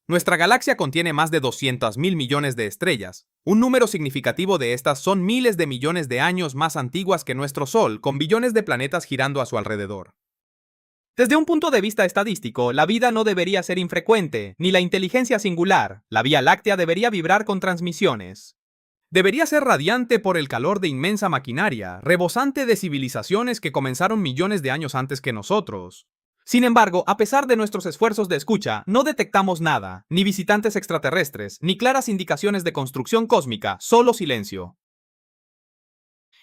Nuestra galaxia contiene más de 200.000 millones de estrellas. Un número significativo de estas son miles de millones de años más antiguas que nuestro Sol, con billones de planetas girando a su alrededor. Desde un punto de vista estadístico, la vida no debería ser infrecuente, ni la inteligencia singular. La Vía Láctea debería vibrar con transmisiones. Debería ser radiante por el calor de inmensa maquinaria, rebosante de civilizaciones que comenzaron millones de años antes que nosotros. Sin embargo, a pesar de nuestros esfuerzos de escucha, no detectamos nada, ni visitantes extraterrestres, ni claras indicaciones de construcción cósmica, solo silencio.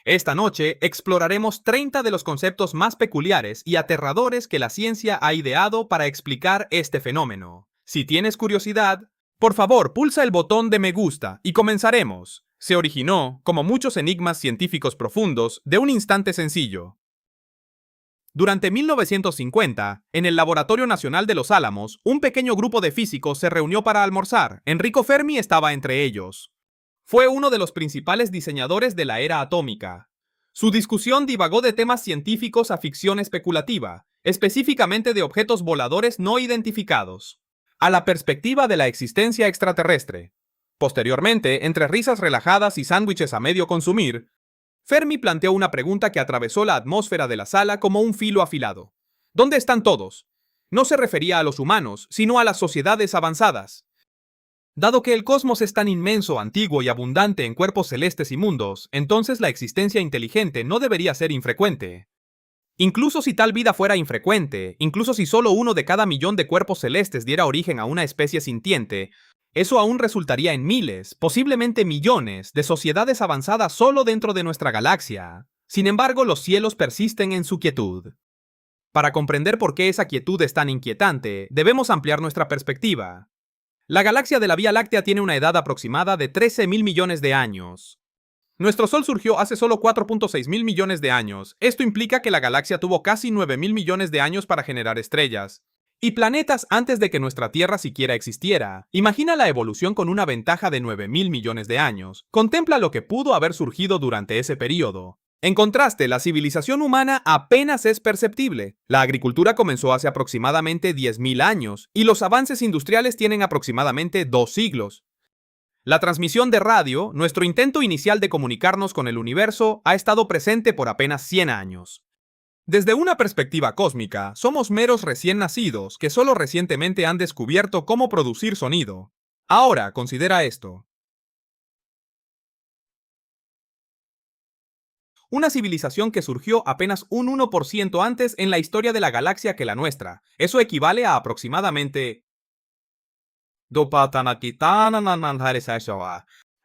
Esta noche exploraremos 30 de los conceptos más peculiares y aterradores que la ciencia ha ideado para explicar este fenómeno. Si tienes curiosidad, por favor pulsa el botón de me gusta y comenzaremos. Se originó, como muchos enigmas científicos profundos, de un instante sencillo. Durante 1950, en el Laboratorio Nacional de Los Álamos, un pequeño grupo de físicos se reunió para almorzar. Enrico Fermi estaba entre ellos. Fue uno de los principales diseñadores de la era atómica. Su discusión divagó de temas científicos a ficción especulativa, específicamente de objetos voladores no identificados, a la perspectiva de la existencia extraterrestre. Posteriormente, entre risas relajadas y sándwiches a medio consumir, Fermi planteó una pregunta que atravesó la atmósfera de la sala como un filo afilado. ¿Dónde están todos? No se refería a los humanos, sino a las sociedades avanzadas. Dado que el cosmos es tan inmenso, antiguo y abundante en cuerpos celestes y mundos, entonces la existencia inteligente no debería ser infrecuente. Incluso si tal vida fuera infrecuente, incluso si solo uno de cada millón de cuerpos celestes diera origen a una especie sintiente, eso aún resultaría en miles, posiblemente millones, de sociedades avanzadas solo dentro de nuestra galaxia. Sin embargo, los cielos persisten en su quietud. Para comprender por qué esa quietud es tan inquietante, debemos ampliar nuestra perspectiva. La galaxia de la Vía Láctea tiene una edad aproximada de 13.000 millones de años. Nuestro Sol surgió hace solo 4.6 mil millones de años. Esto implica que la galaxia tuvo casi 9.000 millones de años para generar estrellas y planetas antes de que nuestra Tierra siquiera existiera. Imagina la evolución con una ventaja de 9.000 millones de años. Contempla lo que pudo haber surgido durante ese periodo. En contraste, la civilización humana apenas es perceptible. La agricultura comenzó hace aproximadamente 10.000 años, y los avances industriales tienen aproximadamente 2 siglos. La transmisión de radio, nuestro intento inicial de comunicarnos con el universo, ha estado presente por apenas 100 años. Desde una perspectiva cósmica, somos meros recién nacidos que solo recientemente han descubierto cómo producir sonido. Ahora, considera esto. Una civilización que surgió apenas un 1% antes en la historia de la galaxia que la nuestra. Eso equivale a aproximadamente...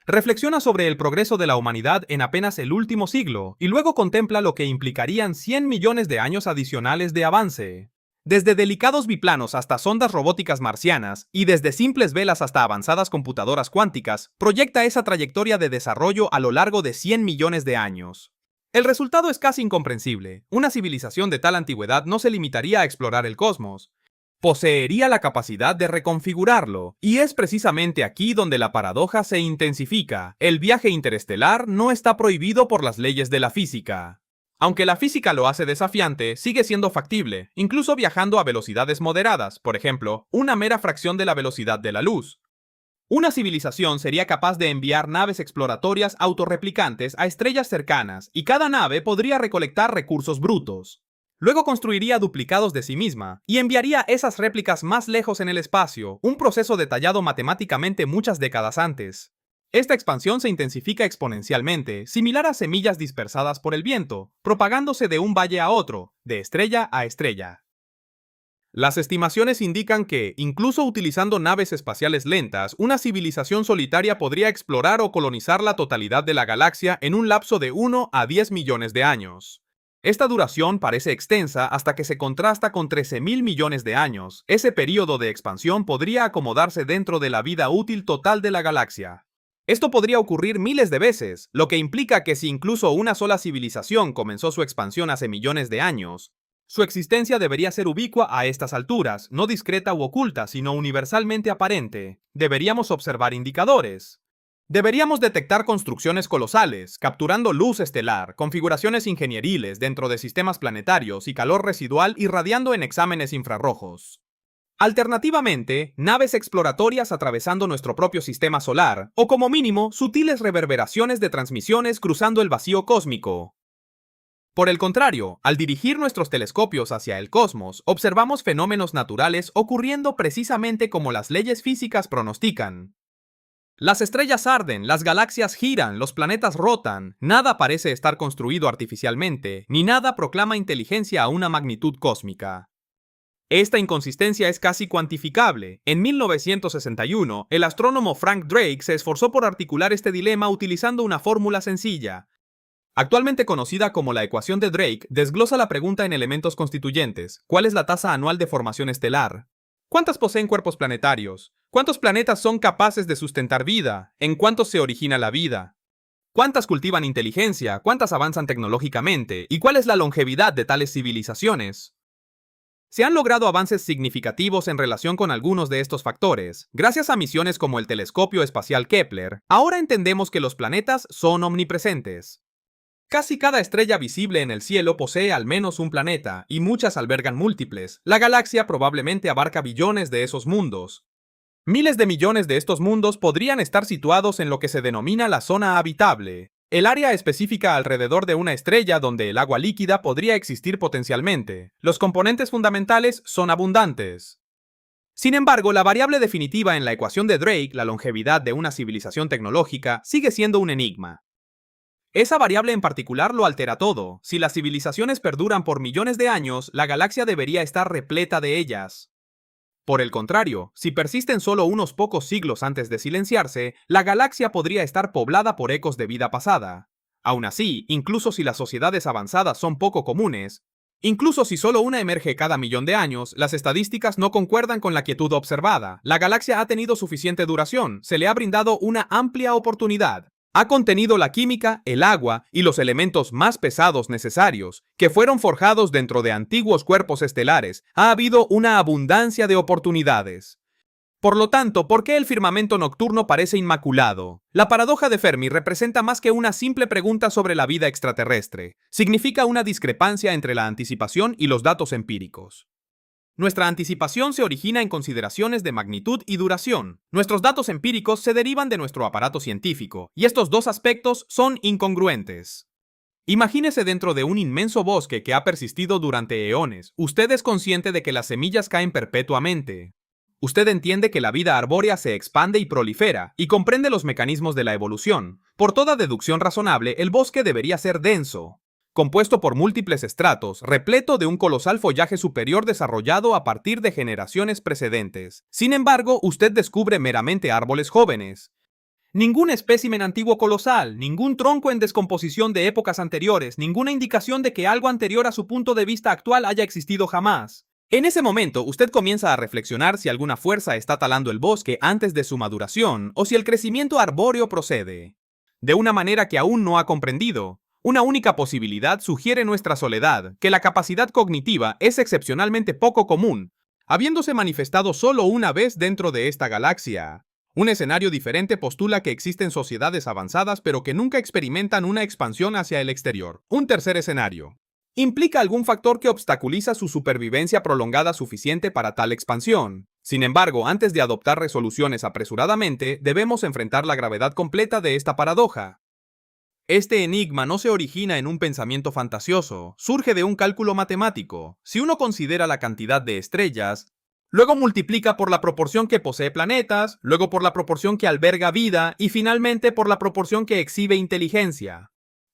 Reflexiona sobre el progreso de la humanidad en apenas el último siglo, y luego contempla lo que implicarían 100 millones de años adicionales de avance. Desde delicados biplanos hasta sondas robóticas marcianas, y desde simples velas hasta avanzadas computadoras cuánticas, proyecta esa trayectoria de desarrollo a lo largo de 100 millones de años. El resultado es casi incomprensible. Una civilización de tal antigüedad no se limitaría a explorar el cosmos. Poseería la capacidad de reconfigurarlo, y es precisamente aquí donde la paradoja se intensifica. El viaje interestelar no está prohibido por las leyes de la física. Aunque la física lo hace desafiante, sigue siendo factible, incluso viajando a velocidades moderadas, por ejemplo, una mera fracción de la velocidad de la luz. Una civilización sería capaz de enviar naves exploratorias autorreplicantes a estrellas cercanas, y cada nave podría recolectar recursos brutos. Luego construiría duplicados de sí misma, y enviaría esas réplicas más lejos en el espacio, un proceso detallado matemáticamente muchas décadas antes. Esta expansión se intensifica exponencialmente, similar a semillas dispersadas por el viento, propagándose de un valle a otro, de estrella a estrella. Las estimaciones indican que, incluso utilizando naves espaciales lentas, una civilización solitaria podría explorar o colonizar la totalidad de la galaxia en un lapso de 1 a 10 millones de años. Esta duración parece extensa hasta que se contrasta con 13.000 millones de años. Ese periodo de expansión podría acomodarse dentro de la vida útil total de la galaxia. Esto podría ocurrir miles de veces, lo que implica que si incluso una sola civilización comenzó su expansión hace millones de años, su existencia debería ser ubicua a estas alturas, no discreta u oculta, sino universalmente aparente. Deberíamos observar indicadores. Deberíamos detectar construcciones colosales, capturando luz estelar, configuraciones ingenieriles dentro de sistemas planetarios y calor residual irradiando en exámenes infrarrojos. Alternativamente, naves exploratorias atravesando nuestro propio sistema solar, o como mínimo, sutiles reverberaciones de transmisiones cruzando el vacío cósmico. Por el contrario, al dirigir nuestros telescopios hacia el cosmos, observamos fenómenos naturales ocurriendo precisamente como las leyes físicas pronostican. Las estrellas arden, las galaxias giran, los planetas rotan, nada parece estar construido artificialmente, ni nada proclama inteligencia a una magnitud cósmica. Esta inconsistencia es casi cuantificable. En 1961, el astrónomo Frank Drake se esforzó por articular este dilema utilizando una fórmula sencilla. Actualmente conocida como la ecuación de Drake, desglosa la pregunta en elementos constituyentes. ¿Cuál es la tasa anual de formación estelar? ¿Cuántas poseen cuerpos planetarios? ¿Cuántos planetas son capaces de sustentar vida? ¿En cuántos se origina la vida? ¿Cuántas cultivan inteligencia? ¿Cuántas avanzan tecnológicamente? ¿Y cuál es la longevidad de tales civilizaciones? Se han logrado avances significativos en relación con algunos de estos factores. Gracias a misiones como el telescopio espacial Kepler, ahora entendemos que los planetas son omnipresentes. Casi cada estrella visible en el cielo posee al menos un planeta, y muchas albergan múltiples. La galaxia probablemente abarca billones de esos mundos. Miles de millones de estos mundos podrían estar situados en lo que se denomina la zona habitable, el área específica alrededor de una estrella donde el agua líquida podría existir potencialmente. Los componentes fundamentales son abundantes. Sin embargo, la variable definitiva en la ecuación de Drake, la longevidad de una civilización tecnológica, sigue siendo un enigma. Esa variable en particular lo altera todo. Si las civilizaciones perduran por millones de años, la galaxia debería estar repleta de ellas. Por el contrario, si persisten solo unos pocos siglos antes de silenciarse, la galaxia podría estar poblada por ecos de vida pasada. Aún así, incluso si las sociedades avanzadas son poco comunes, incluso si solo una emerge cada millón de años, las estadísticas no concuerdan con la quietud observada. La galaxia ha tenido suficiente duración, se le ha brindado una amplia oportunidad. Ha contenido la química, el agua y los elementos más pesados necesarios, que fueron forjados dentro de antiguos cuerpos estelares. Ha habido una abundancia de oportunidades. Por lo tanto, ¿por qué el firmamento nocturno parece inmaculado? La paradoja de Fermi representa más que una simple pregunta sobre la vida extraterrestre. Significa una discrepancia entre la anticipación y los datos empíricos. Nuestra anticipación se origina en consideraciones de magnitud y duración. Nuestros datos empíricos se derivan de nuestro aparato científico, y estos dos aspectos son incongruentes. Imagínese dentro de un inmenso bosque que ha persistido durante eones. Usted es consciente de que las semillas caen perpetuamente. Usted entiende que la vida arbórea se expande y prolifera, y comprende los mecanismos de la evolución. Por toda deducción razonable, el bosque debería ser denso, compuesto por múltiples estratos, repleto de un colosal follaje superior desarrollado a partir de generaciones precedentes. Sin embargo, usted descubre meramente árboles jóvenes. Ningún espécimen antiguo colosal, ningún tronco en descomposición de épocas anteriores, ninguna indicación de que algo anterior a su punto de vista actual haya existido jamás. En ese momento, usted comienza a reflexionar si alguna fuerza está talando el bosque antes de su maduración, o si el crecimiento arbóreo procede de una manera que aún no ha comprendido. Una única posibilidad sugiere nuestra soledad, que la capacidad cognitiva es excepcionalmente poco común, habiéndose manifestado solo una vez dentro de esta galaxia. Un escenario diferente postula que existen sociedades avanzadas pero que nunca experimentan una expansión hacia el exterior. Un tercer escenario implica algún factor que obstaculiza su supervivencia prolongada suficiente para tal expansión. Sin embargo, antes de adoptar resoluciones apresuradamente, debemos enfrentar la gravedad completa de esta paradoja. Este enigma no se origina en un pensamiento fantasioso, surge de un cálculo matemático. Si uno considera la cantidad de estrellas, luego multiplica por la proporción que posee planetas, luego por la proporción que alberga vida y finalmente por la proporción que exhibe inteligencia.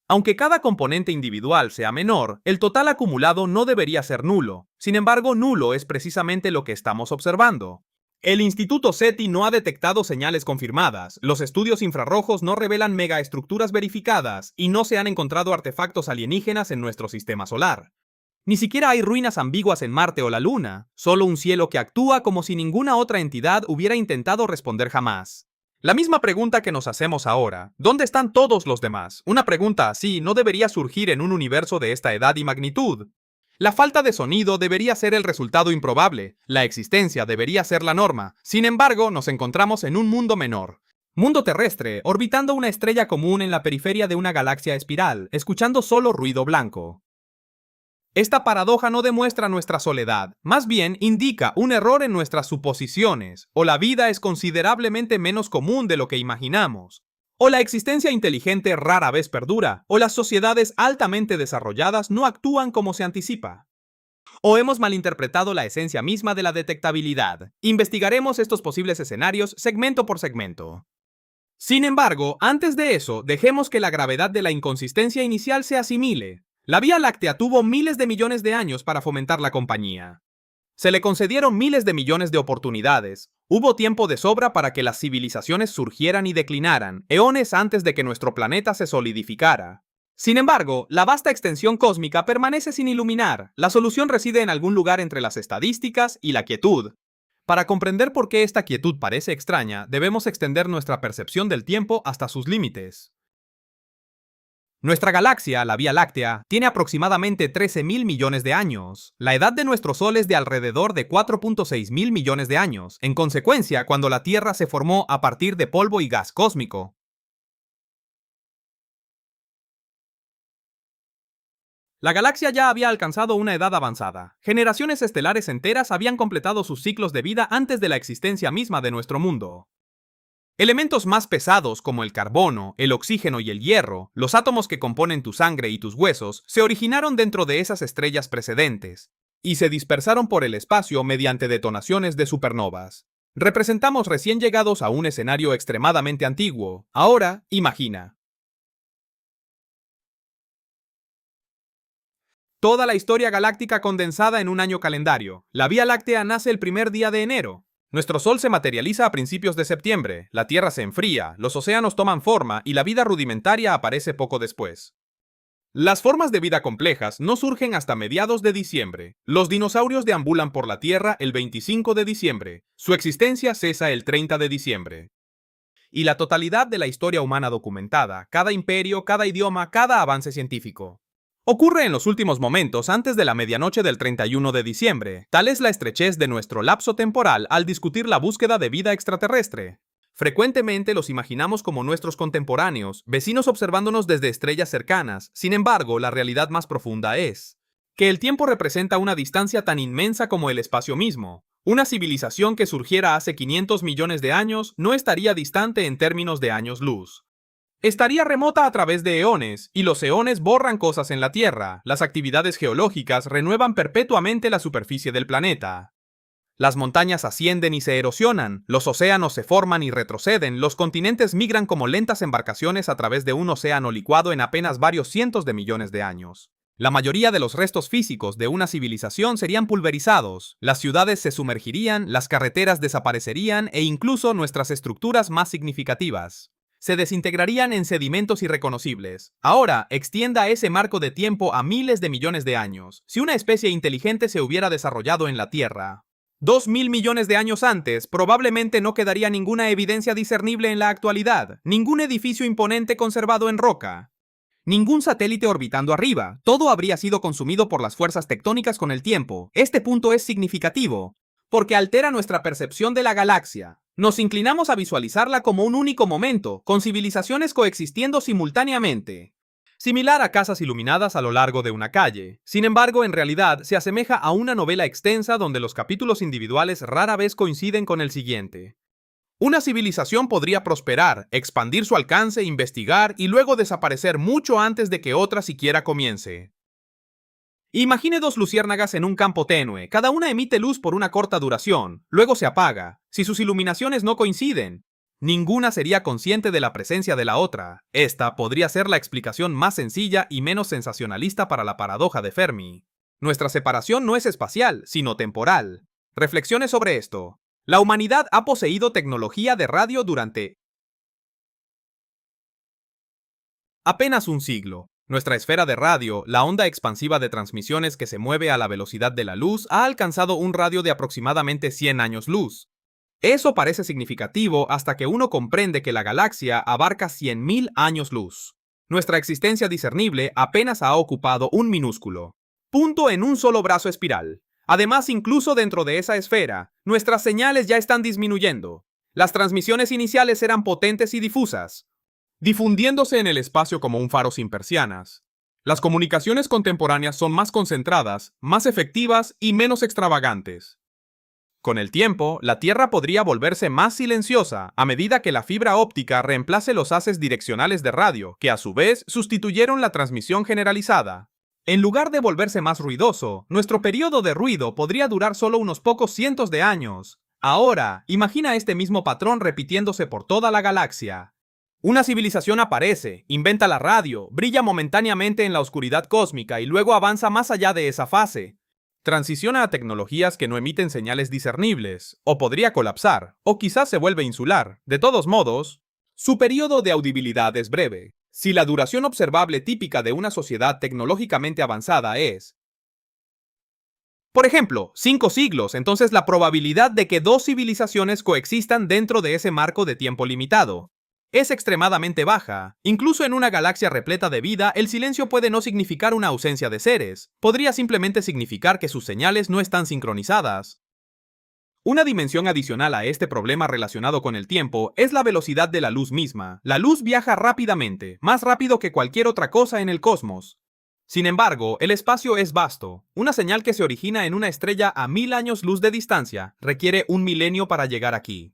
Aunque cada componente individual sea menor, el total acumulado no debería ser nulo. Sin embargo, nulo es precisamente lo que estamos observando. El Instituto SETI no ha detectado señales confirmadas, los estudios infrarrojos no revelan megaestructuras verificadas y no se han encontrado artefactos alienígenas en nuestro sistema solar. Ni siquiera hay ruinas ambiguas en Marte o la Luna, solo un cielo que actúa como si ninguna otra entidad hubiera intentado responder jamás. La misma pregunta que nos hacemos ahora, ¿dónde están todos los demás? Una pregunta así no debería surgir en un universo de esta edad y magnitud. La falta de sonido debería ser el resultado improbable, la existencia debería ser la norma. Sin embargo, nos encontramos en un mundo menor. Mundo terrestre, orbitando una estrella común en la periferia de una galaxia espiral, escuchando solo ruido blanco. Esta paradoja no demuestra nuestra soledad, más bien indica un error en nuestras suposiciones, o la vida es considerablemente menos común de lo que imaginamos, o la existencia inteligente rara vez perdura, o las sociedades altamente desarrolladas no actúan como se anticipa. O hemos malinterpretado la esencia misma de la detectabilidad. Investigaremos estos posibles escenarios segmento por segmento. Sin embargo, antes de eso, dejemos que la gravedad de la inconsistencia inicial se asimile. La Vía Láctea tuvo miles de millones de años para fomentar la compañía. Se le concedieron miles de millones de oportunidades. Hubo tiempo de sobra para que las civilizaciones surgieran y declinaran, eones antes de que nuestro planeta se solidificara. Sin embargo, la vasta extensión cósmica permanece sin iluminar. La solución reside en algún lugar entre las estadísticas y la quietud. Para comprender por qué esta quietud parece extraña, debemos extender nuestra percepción del tiempo hasta sus límites. Nuestra galaxia, la Vía Láctea, tiene aproximadamente 13.000 millones de años. La edad de nuestro Sol es de alrededor de 4.6 mil millones de años, en consecuencia, cuando la Tierra se formó a partir de polvo y gas cósmico. La galaxia ya había alcanzado una edad avanzada. Generaciones estelares enteras habían completado sus ciclos de vida antes de la existencia misma de nuestro mundo. Elementos más pesados como el carbono, el oxígeno y el hierro, los átomos que componen tu sangre y tus huesos, se originaron dentro de esas estrellas precedentes, y se dispersaron por el espacio mediante detonaciones de supernovas. Representamos recién llegados a un escenario extremadamente antiguo. Ahora, imagina. Toda la historia galáctica condensada en un año calendario. La Vía Láctea nace el primer día de enero. Nuestro Sol se materializa a principios de septiembre, la Tierra se enfría, los océanos toman forma y la vida rudimentaria aparece poco después. Las formas de vida complejas no surgen hasta mediados de diciembre. Los dinosaurios deambulan por la Tierra el 25 de diciembre. Su existencia cesa el 30 de diciembre. Y la totalidad de la historia humana documentada, cada imperio, cada idioma, cada avance científico, ocurre en los últimos momentos antes de la medianoche del 31 de diciembre. Tal es la estrechez de nuestro lapso temporal al discutir la búsqueda de vida extraterrestre. Frecuentemente los imaginamos como nuestros contemporáneos, vecinos observándonos desde estrellas cercanas. Sin embargo, la realidad más profunda es que el tiempo representa una distancia tan inmensa como el espacio mismo. Una civilización que surgiera hace 500 millones de años no estaría distante en términos de años luz. Estaría remota a través de eones, y los eones borran cosas en la Tierra. Las actividades geológicas renuevan perpetuamente la superficie del planeta. Las montañas ascienden y se erosionan, los océanos se forman y retroceden, los continentes migran como lentas embarcaciones a través de un océano licuado en apenas varios cientos de millones de años. La mayoría de los restos físicos de una civilización serían pulverizados, las ciudades se sumergirían, las carreteras desaparecerían e incluso nuestras estructuras más significativas se desintegrarían en sedimentos irreconocibles. Ahora, extienda ese marco de tiempo a miles de millones de años. Si una especie inteligente se hubiera desarrollado en la Tierra 2.000 millones de años antes, probablemente no quedaría ninguna evidencia discernible en la actualidad, ningún edificio imponente conservado en roca, ningún satélite orbitando arriba. Todo habría sido consumido por las fuerzas tectónicas con el tiempo. Este punto es significativo, porque altera nuestra percepción de la galaxia. Nos inclinamos a visualizarla como un único momento, con civilizaciones coexistiendo simultáneamente, similar a casas iluminadas a lo largo de una calle. Sin embargo, en realidad, se asemeja a una novela extensa donde los capítulos individuales rara vez coinciden con el siguiente. Una civilización podría prosperar, expandir su alcance, investigar y luego desaparecer mucho antes de que otra siquiera comience. Imagine dos luciérnagas en un campo tenue, cada una emite luz por una corta duración, luego se apaga. Si sus iluminaciones no coinciden, ninguna sería consciente de la presencia de la otra. Esta podría ser la explicación más sencilla y menos sensacionalista para la paradoja de Fermi. Nuestra separación no es espacial, sino temporal. Reflexione sobre esto. La humanidad ha poseído tecnología de radio durante apenas un siglo. Nuestra esfera de radio, la onda expansiva de transmisiones que se mueve a la velocidad de la luz, ha alcanzado un radio de aproximadamente 100 años luz. Eso parece significativo hasta que uno comprende que la galaxia abarca 100.000 años luz. Nuestra existencia discernible apenas ha ocupado un minúsculo punto en un solo brazo espiral. Además, incluso dentro de esa esfera, nuestras señales ya están disminuyendo. Las transmisiones iniciales eran potentes y difusas, difundiéndose en el espacio como un faro sin persianas. Las comunicaciones contemporáneas son más concentradas, más efectivas y menos extravagantes. Con el tiempo, la Tierra podría volverse más silenciosa a medida que la fibra óptica reemplace los haces direccionales de radio, que a su vez sustituyeron la transmisión generalizada. En lugar de volverse más ruidoso, nuestro periodo de ruido podría durar solo unos pocos cientos de años. Ahora, imagina este mismo patrón repitiéndose por toda la galaxia. Una civilización aparece, inventa la radio, brilla momentáneamente en la oscuridad cósmica y luego avanza más allá de esa fase. Transiciona a tecnologías que no emiten señales discernibles, o podría colapsar, o quizás se vuelve insular. De todos modos, su periodo de audibilidad es breve. Si la duración observable típica de una sociedad tecnológicamente avanzada es, por ejemplo, 5 siglos, entonces la probabilidad de que dos civilizaciones coexistan dentro de ese marco de tiempo limitado es extremadamente baja. Incluso en una galaxia repleta de vida, el silencio puede no significar una ausencia de seres. Podría simplemente significar que sus señales no están sincronizadas. Una dimensión adicional a este problema relacionado con el tiempo es la velocidad de la luz misma. La luz viaja rápidamente, más rápido que cualquier otra cosa en el cosmos. Sin embargo, el espacio es vasto. Una señal que se origina en una estrella a 1000 años luz de distancia requiere un milenio para llegar aquí.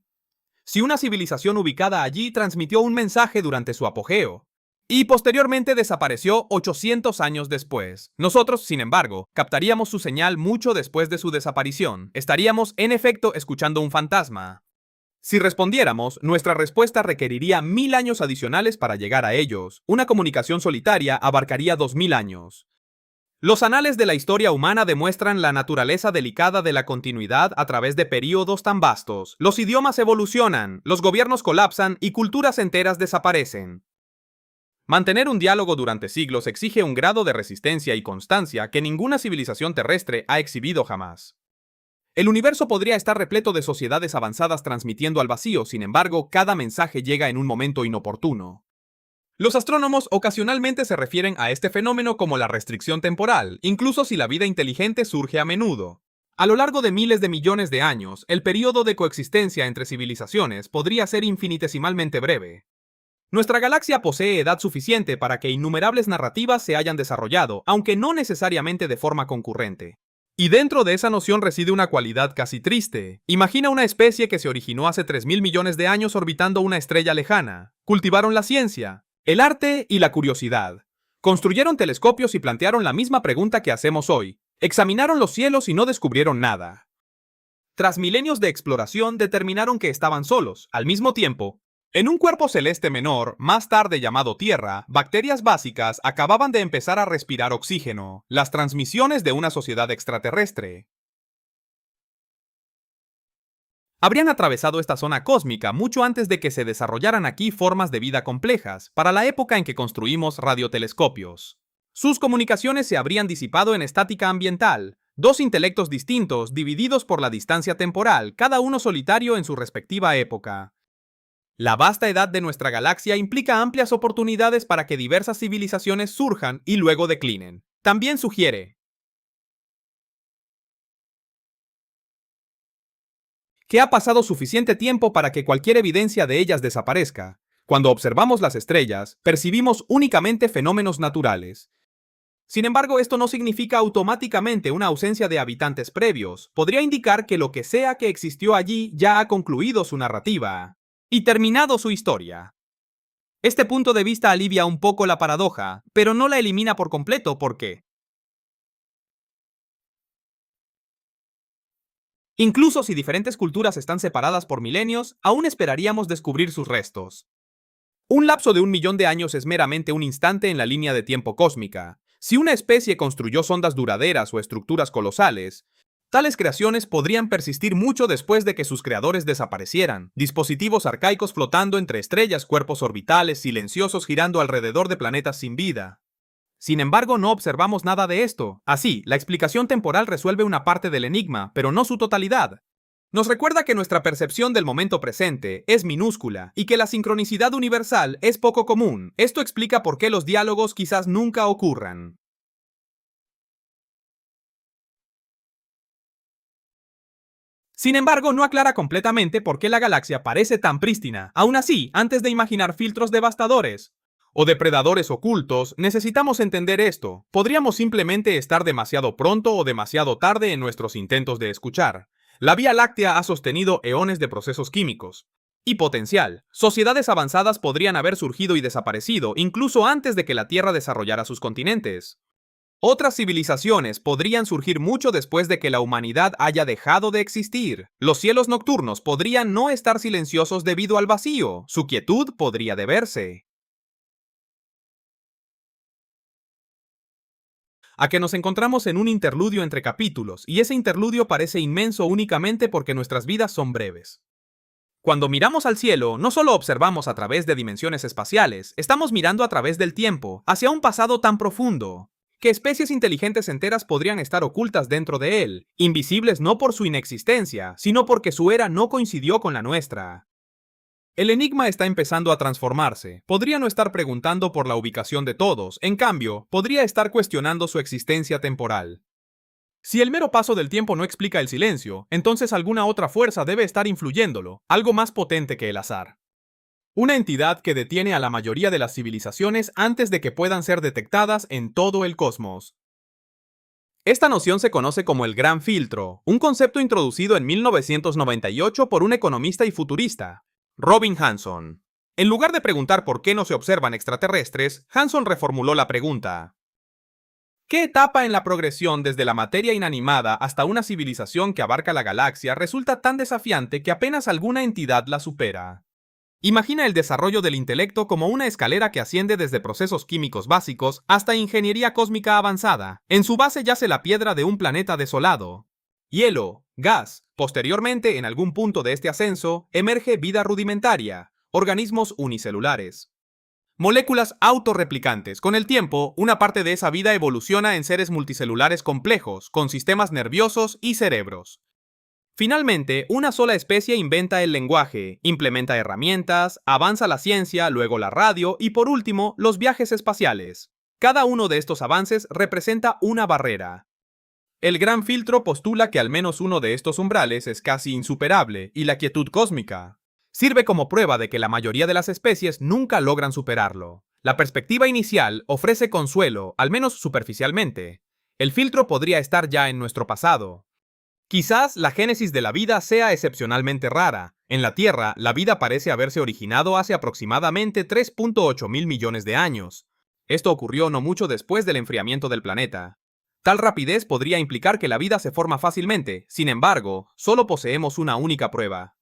Si una civilización ubicada allí transmitió un mensaje durante su apogeo y posteriormente desapareció 800 años después, nosotros, sin embargo, captaríamos su señal mucho después de su desaparición. Estaríamos, en efecto, escuchando un fantasma. Si respondiéramos, nuestra respuesta requeriría 1000 años adicionales para llegar a ellos. Una comunicación solitaria abarcaría 2000 años. Los anales de la historia humana demuestran la naturaleza delicada de la continuidad a través de períodos tan vastos. Los idiomas evolucionan, los gobiernos colapsan y culturas enteras desaparecen. Mantener un diálogo durante siglos exige un grado de resistencia y constancia que ninguna civilización terrestre ha exhibido jamás. El universo podría estar repleto de sociedades avanzadas transmitiendo al vacío, sin embargo, cada mensaje llega en un momento inoportuno. Los astrónomos ocasionalmente se refieren a este fenómeno como la restricción temporal, incluso si la vida inteligente surge a menudo. A lo largo de miles de millones de años, el periodo de coexistencia entre civilizaciones podría ser infinitesimalmente breve. Nuestra galaxia posee edad suficiente para que innumerables narrativas se hayan desarrollado, aunque no necesariamente de forma concurrente. Y dentro de esa noción reside una cualidad casi triste. Imagina una especie que se originó hace 3000 millones de años orbitando una estrella lejana. Cultivaron la ciencia, el arte y la curiosidad. Construyeron telescopios y plantearon la misma pregunta que hacemos hoy. Examinaron los cielos y no descubrieron nada. Tras milenios de exploración determinaron que estaban solos. Al mismo tiempo, en un cuerpo celeste menor, más tarde llamado Tierra, bacterias básicas acababan de empezar a respirar oxígeno, las transmisiones de una sociedad extraterrestre. Habrían atravesado esta zona cósmica mucho antes de que se desarrollaran aquí formas de vida complejas, para la época en que construimos radiotelescopios. Sus comunicaciones se habrían disipado en estática ambiental, dos intelectos distintos divididos por la distancia temporal, cada uno solitario en su respectiva época. La vasta edad de nuestra galaxia implica amplias oportunidades para que diversas civilizaciones surjan y luego declinen. También sugiere que ha pasado suficiente tiempo para que cualquier evidencia de ellas desaparezca. Cuando observamos las estrellas, percibimos únicamente fenómenos naturales. Sin embargo, esto no significa automáticamente una ausencia de habitantes previos. Podría indicar que lo que sea que existió allí ya ha concluido su narrativa y terminado su historia. Este punto de vista alivia un poco la paradoja, pero no la elimina por completo porque, incluso si diferentes culturas están separadas por milenios, aún esperaríamos descubrir sus restos. Un lapso de 1 millón de años es meramente un instante en la línea de tiempo cósmica. Si una especie construyó sondas duraderas o estructuras colosales, tales creaciones podrían persistir mucho después de que sus creadores desaparecieran. Dispositivos arcaicos flotando entre estrellas, cuerpos orbitales silenciosos girando alrededor de planetas sin vida. Sin embargo, no observamos nada de esto. Así, la explicación temporal resuelve una parte del enigma, pero no su totalidad. Nos recuerda que nuestra percepción del momento presente es minúscula y que la sincronicidad universal es poco común. Esto explica por qué los diálogos quizás nunca ocurran. Sin embargo, no aclara completamente por qué la galaxia parece tan prístina. Aún así, antes de imaginar filtros devastadores o depredadores ocultos, necesitamos entender esto. Podríamos simplemente estar demasiado pronto o demasiado tarde en nuestros intentos de escuchar. La Vía Láctea ha sostenido eones de procesos químicos. Y potencial. Sociedades avanzadas podrían haber surgido y desaparecido incluso antes de que la Tierra desarrollara sus continentes. Otras civilizaciones podrían surgir mucho después de que la humanidad haya dejado de existir. Los cielos nocturnos podrían no estar silenciosos debido al vacío. Su quietud podría deberse a que nos encontramos en un interludio entre capítulos, y ese interludio parece inmenso únicamente porque nuestras vidas son breves. Cuando miramos al cielo, no solo observamos a través de dimensiones espaciales, estamos mirando a través del tiempo, hacia un pasado tan profundo, que especies inteligentes enteras podrían estar ocultas dentro de él, invisibles no por su inexistencia, sino porque su era no coincidió con la nuestra. El enigma está empezando a transformarse. Podría no estar preguntando por la ubicación de todos, en cambio, podría estar cuestionando su existencia temporal. Si el mero paso del tiempo no explica el silencio, entonces alguna otra fuerza debe estar influyéndolo, algo más potente que el azar. Una entidad que detiene a la mayoría de las civilizaciones antes de que puedan ser detectadas en todo el cosmos. Esta noción se conoce como el Gran Filtro, un concepto introducido en 1998 por un economista y futurista, Robin Hanson. En lugar de preguntar por qué no se observan extraterrestres, Hanson reformuló la pregunta: ¿qué etapa en la progresión desde la materia inanimada hasta una civilización que abarca la galaxia resulta tan desafiante que apenas alguna entidad la supera? Imagina el desarrollo del intelecto como una escalera que asciende desde procesos químicos básicos hasta ingeniería cósmica avanzada. En su base yace la piedra de un planeta desolado. Hielo, gas. Posteriormente, en algún punto de este ascenso, emerge vida rudimentaria, organismos unicelulares. Moléculas autorreplicantes. Con el tiempo, una parte de esa vida evoluciona en seres multicelulares complejos, con sistemas nerviosos y cerebros. Finalmente, una sola especie inventa el lenguaje, implementa herramientas, avanza la ciencia, luego la radio y por último, los viajes espaciales. Cada uno de estos avances representa una barrera. El Gran Filtro postula que al menos uno de estos umbrales es casi insuperable, y la quietud cósmica sirve como prueba de que la mayoría de las especies nunca logran superarlo. La perspectiva inicial ofrece consuelo, al menos superficialmente. El filtro podría estar ya en nuestro pasado. Quizás la génesis de la vida sea excepcionalmente rara. En la Tierra, la vida parece haberse originado hace aproximadamente 3.8 mil millones de años. Esto ocurrió no mucho después del enfriamiento del planeta. Tal rapidez podría implicar que la vida se forma fácilmente, sin embargo, solo poseemos una única prueba.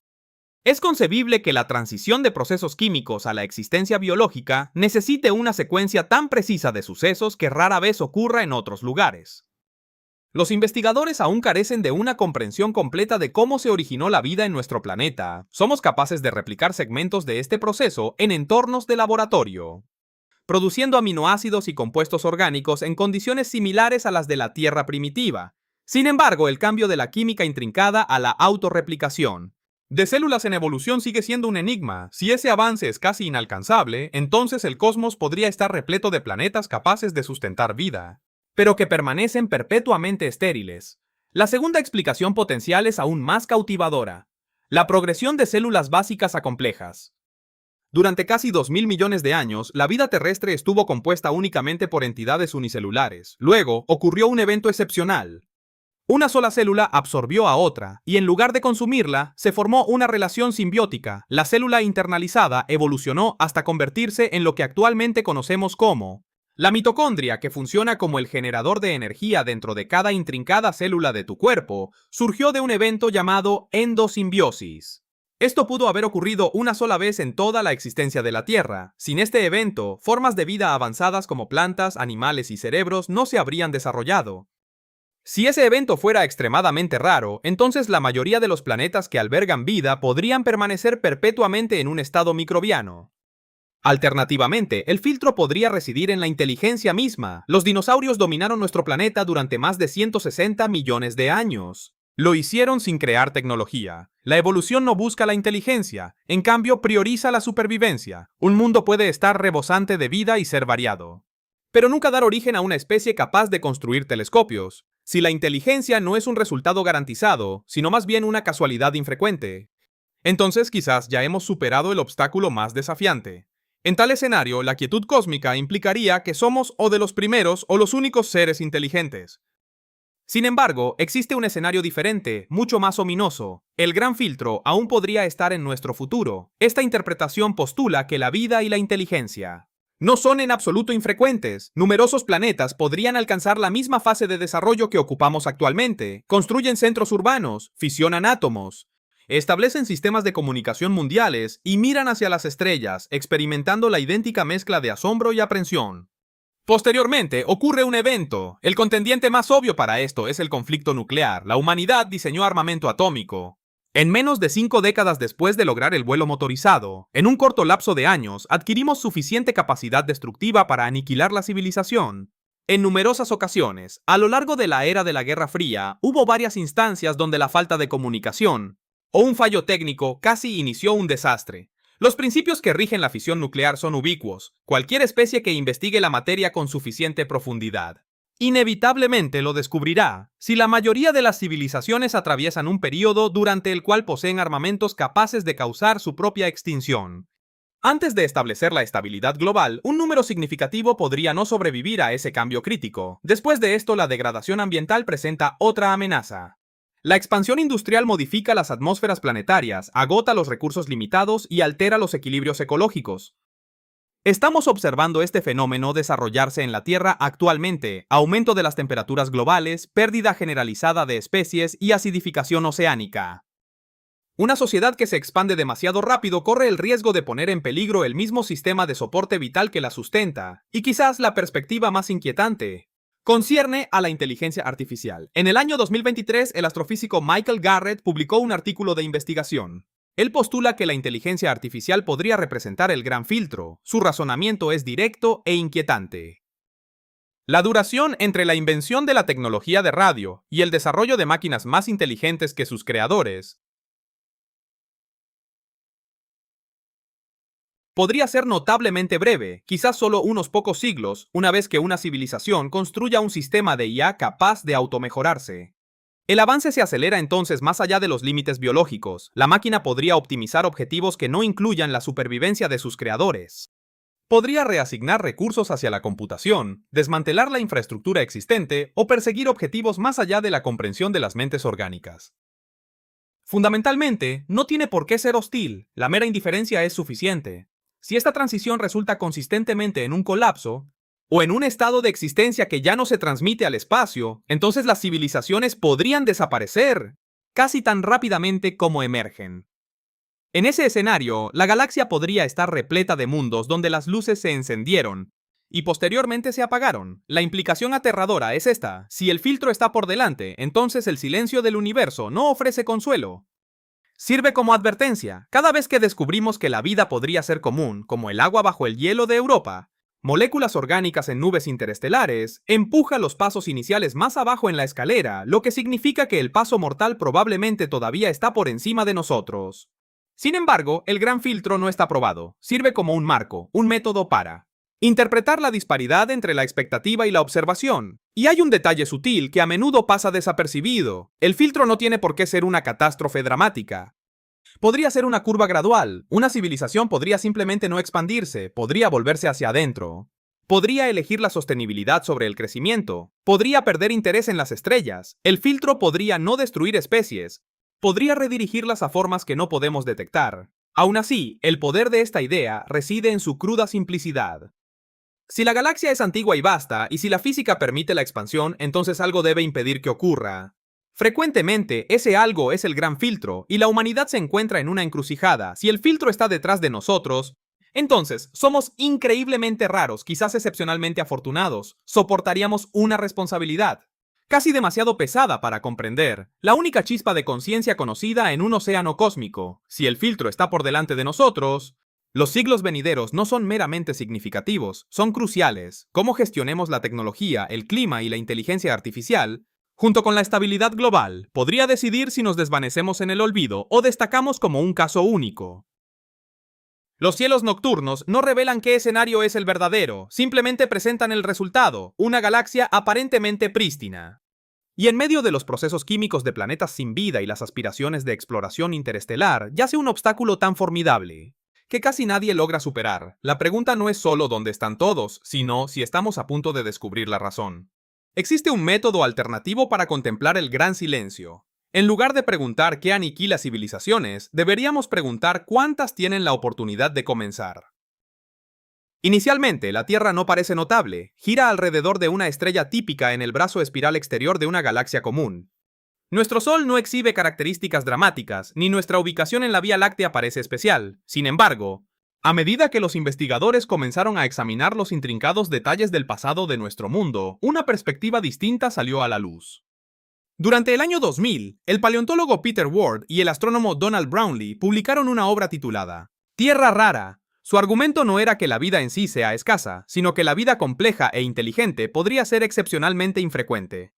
Es concebible que la transición de procesos químicos a la existencia biológica necesite una secuencia tan precisa de sucesos que rara vez ocurra en otros lugares. Los investigadores aún carecen de una comprensión completa de cómo se originó la vida en nuestro planeta. Somos capaces de replicar segmentos de este proceso en entornos de laboratorio, produciendo aminoácidos y compuestos orgánicos en condiciones similares a las de la Tierra primitiva. Sin embargo, el cambio de la química intrincada a la autorreplicación de células en evolución sigue siendo un enigma. Si ese avance es casi inalcanzable, entonces el cosmos podría estar repleto de planetas capaces de sustentar vida, pero que permanecen perpetuamente estériles. La segunda explicación potencial es aún más cautivadora: la progresión de células básicas a complejas. Durante casi 2.000 millones de años, la vida terrestre estuvo compuesta únicamente por entidades unicelulares. Luego, ocurrió un evento excepcional. Una sola célula absorbió a otra, y en lugar de consumirla, se formó una relación simbiótica. La célula internalizada evolucionó hasta convertirse en lo que actualmente conocemos como la mitocondria, que funciona como el generador de energía dentro de cada intrincada célula de tu cuerpo. Surgió de un evento llamado endosimbiosis. Esto pudo haber ocurrido una sola vez en toda la existencia de la Tierra. Sin este evento, formas de vida avanzadas como plantas, animales y cerebros no se habrían desarrollado. Si ese evento fuera extremadamente raro, entonces la mayoría de los planetas que albergan vida podrían permanecer perpetuamente en un estado microbiano. Alternativamente, el filtro podría residir en la inteligencia misma. Los dinosaurios dominaron nuestro planeta durante más de 160 millones de años. Lo hicieron sin crear tecnología. La evolución no busca la inteligencia, en cambio prioriza la supervivencia. Un mundo puede estar rebosante de vida y ser variado, pero nunca dar origen a una especie capaz de construir telescopios. Si la inteligencia no es un resultado garantizado, sino más bien una casualidad infrecuente, entonces quizás ya hemos superado el obstáculo más desafiante. En tal escenario, la quietud cósmica implicaría que somos o de los primeros o los únicos seres inteligentes. Sin embargo, existe un escenario diferente, mucho más ominoso. El gran filtro aún podría estar en nuestro futuro. Esta interpretación postula que la vida y la inteligencia no son en absoluto infrecuentes. Numerosos planetas podrían alcanzar la misma fase de desarrollo que ocupamos actualmente. Construyen centros urbanos, fisionan átomos, establecen sistemas de comunicación mundiales y miran hacia las estrellas, experimentando la idéntica mezcla de asombro y aprensión. Posteriormente, ocurre un evento. El contendiente más obvio para esto es el conflicto nuclear. La humanidad diseñó armamento atómico. En menos de 5 décadas después de lograr el vuelo motorizado, en un corto lapso de años, adquirimos suficiente capacidad destructiva para aniquilar la civilización. En numerosas ocasiones, a lo largo de la era de la Guerra Fría, hubo varias instancias donde la falta de comunicación o un fallo técnico casi inició un desastre. Los principios que rigen la fisión nuclear son ubicuos. Cualquier especie que investigue la materia con suficiente profundidad inevitablemente lo descubrirá. Si la mayoría de las civilizaciones atraviesan un periodo durante el cual poseen armamentos capaces de causar su propia extinción. Antes de establecer la estabilidad global, un número significativo podría no sobrevivir a ese cambio crítico. Después de esto, la degradación ambiental presenta otra amenaza. La expansión industrial modifica las atmósferas planetarias, agota los recursos limitados y altera los equilibrios ecológicos. Estamos observando este fenómeno desarrollarse en la Tierra actualmente: aumento de las temperaturas globales, pérdida generalizada de especies y acidificación oceánica. Una sociedad que se expande demasiado rápido corre el riesgo de poner en peligro el mismo sistema de soporte vital que la sustenta, y quizás la perspectiva más inquietante concierne a la inteligencia artificial. En el año 2023, el astrofísico Michael Garrett publicó un artículo de investigación. Él postula que la inteligencia artificial podría representar el gran filtro. Su razonamiento es directo e inquietante. La duración entre la invención de la tecnología de radio y el desarrollo de máquinas más inteligentes que sus creadores podría ser notablemente breve, quizás solo unos pocos siglos, una vez que una civilización construya un sistema de IA capaz de automejorarse. El avance se acelera entonces más allá de los límites biológicos. La máquina podría optimizar objetivos que no incluyan la supervivencia de sus creadores. Podría reasignar recursos hacia la computación, desmantelar la infraestructura existente o perseguir objetivos más allá de la comprensión de las mentes orgánicas. Fundamentalmente, no tiene por qué ser hostil, la mera indiferencia es suficiente. Si esta transición resulta consistentemente en un colapso, o en un estado de existencia que ya no se transmite al espacio, entonces las civilizaciones podrían desaparecer, casi tan rápidamente como emergen. En ese escenario, la galaxia podría estar repleta de mundos donde las luces se encendieron y posteriormente se apagaron. La implicación aterradora es esta: si el filtro está por delante, entonces el silencio del universo no ofrece consuelo. Sirve como advertencia. Cada vez que descubrimos que la vida podría ser común, como el agua bajo el hielo de Europa, moléculas orgánicas en nubes interestelares, empuja los pasos iniciales más abajo en la escalera, lo que significa que el paso mortal probablemente todavía está por encima de nosotros. Sin embargo, el gran filtro no está probado. Sirve como un marco, un método para interpretar la disparidad entre la expectativa y la observación. Y hay un detalle sutil que a menudo pasa desapercibido. El filtro no tiene por qué ser una catástrofe dramática. Podría ser una curva gradual. Una civilización podría simplemente no expandirse, podría volverse hacia adentro. Podría elegir la sostenibilidad sobre el crecimiento. Podría perder interés en las estrellas. El filtro podría no destruir especies. Podría redirigirlas a formas que no podemos detectar. Aún así, el poder de esta idea reside en su cruda simplicidad. Si la galaxia es antigua y vasta, y si la física permite la expansión, entonces algo debe impedir que ocurra. Frecuentemente, ese algo es el gran filtro, y la humanidad se encuentra en una encrucijada. Si el filtro está detrás de nosotros, entonces somos increíblemente raros, quizás excepcionalmente afortunados. Soportaríamos una responsabilidad casi demasiado pesada para comprender, la única chispa de conciencia conocida en un océano cósmico. Si el filtro está por delante de nosotros, los siglos venideros no son meramente significativos, son cruciales. Cómo gestionemos la tecnología, el clima y la inteligencia artificial, junto con la estabilidad global, podría decidir si nos desvanecemos en el olvido o destacamos como un caso único. Los cielos nocturnos no revelan qué escenario es el verdadero, simplemente presentan el resultado: una galaxia aparentemente prístina. Y en medio de los procesos químicos de planetas sin vida y las aspiraciones de exploración interestelar, yace un obstáculo tan formidable. que casi nadie logra superar. La pregunta no es solo dónde están todos, sino si estamos a punto de descubrir la razón. Existe un método alternativo para contemplar el gran silencio. En lugar de preguntar qué aniquila civilizaciones, deberíamos preguntar cuántas tienen la oportunidad de comenzar. Inicialmente, la Tierra no parece notable, gira alrededor de una estrella típica en el brazo espiral exterior de una galaxia común. Nuestro Sol no exhibe características dramáticas, ni nuestra ubicación en la Vía Láctea parece especial. Sin embargo, a medida que los investigadores comenzaron a examinar los intrincados detalles del pasado de nuestro mundo, una perspectiva distinta salió a la luz. Durante el año 2000, el paleontólogo Peter Ward y el astrónomo Donald Brownlee publicaron una obra titulada Tierra Rara. Su argumento no era que la vida en sí sea escasa, sino que la vida compleja e inteligente podría ser excepcionalmente infrecuente.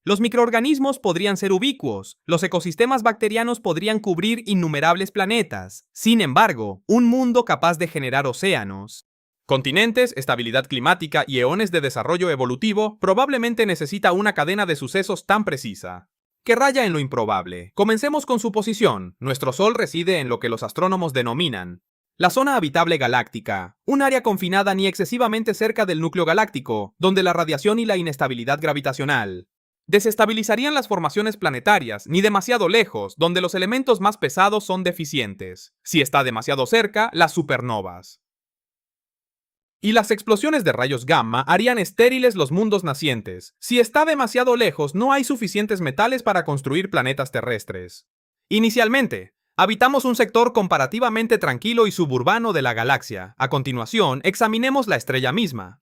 Los microorganismos podrían ser ubicuos, los ecosistemas bacterianos podrían cubrir innumerables planetas. Sin embargo, un mundo capaz de generar océanos, continentes, estabilidad climática y eones de desarrollo evolutivo probablemente necesita una cadena de sucesos tan precisa, que raya en lo improbable. Comencemos con su posición. Nuestro Sol reside en lo que los astrónomos denominan la zona habitable galáctica, un área confinada ni excesivamente cerca del núcleo galáctico, donde la radiación y la inestabilidad gravitacional desestabilizarían las formaciones planetarias, ni demasiado lejos, donde los elementos más pesados son deficientes. Si está demasiado cerca, las supernovas y las explosiones de rayos gamma harían estériles los mundos nacientes. Si está demasiado lejos, no hay suficientes metales para construir planetas terrestres. Inicialmente, habitamos un sector comparativamente tranquilo y suburbano de la galaxia. A continuación, examinemos la estrella misma.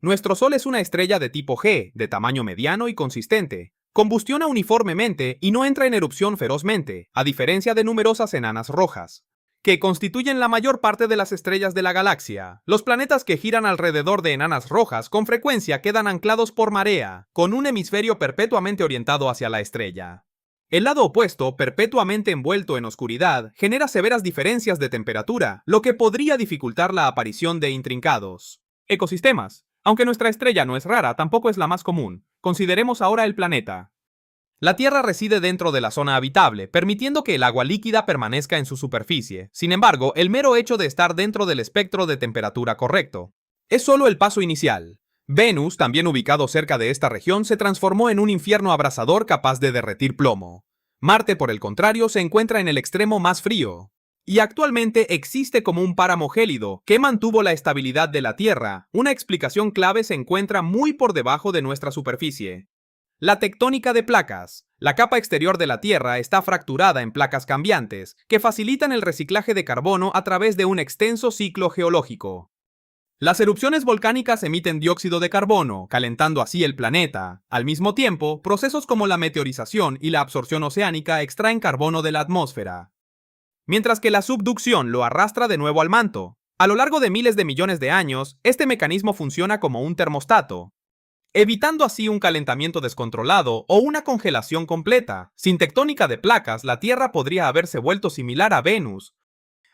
Nuestro Sol es una estrella de tipo G, de tamaño mediano y consistente. Combustiona uniformemente y no entra en erupción ferozmente, a diferencia de numerosas enanas rojas, que constituyen la mayor parte de las estrellas de la galaxia. Los planetas que giran alrededor de enanas rojas con frecuencia quedan anclados por marea, con un hemisferio perpetuamente orientado hacia la estrella. El lado opuesto, perpetuamente envuelto en oscuridad, genera severas diferencias de temperatura, lo que podría dificultar la aparición de intrincados ecosistemas. Aunque nuestra estrella no es rara, tampoco es la más común. Consideremos ahora el planeta. La Tierra reside dentro de la zona habitable, permitiendo que el agua líquida permanezca en su superficie. Sin embargo, el mero hecho de estar dentro del espectro de temperatura correcto es solo el paso inicial. Venus, también ubicado cerca de esta región, se transformó en un infierno abrasador capaz de derretir plomo. Marte, por el contrario, se encuentra en el extremo más frío y actualmente existe como un páramo gélido que mantuvo la estabilidad de la Tierra. Una explicación clave se encuentra muy por debajo de nuestra superficie. La tectónica de placas. La capa exterior de la Tierra está fracturada en placas cambiantes, que facilitan el reciclaje de carbono a través de un extenso ciclo geológico. Las erupciones volcánicas emiten dióxido de carbono, calentando así el planeta. Al mismo tiempo, procesos como la meteorización y la absorción oceánica extraen carbono de la atmósfera, mientras que la subducción lo arrastra de nuevo al manto. A lo largo de miles de millones de años, este mecanismo funciona como un termostato, evitando así un calentamiento descontrolado o una congelación completa. Sin tectónica de placas, la Tierra podría haberse vuelto similar a Venus,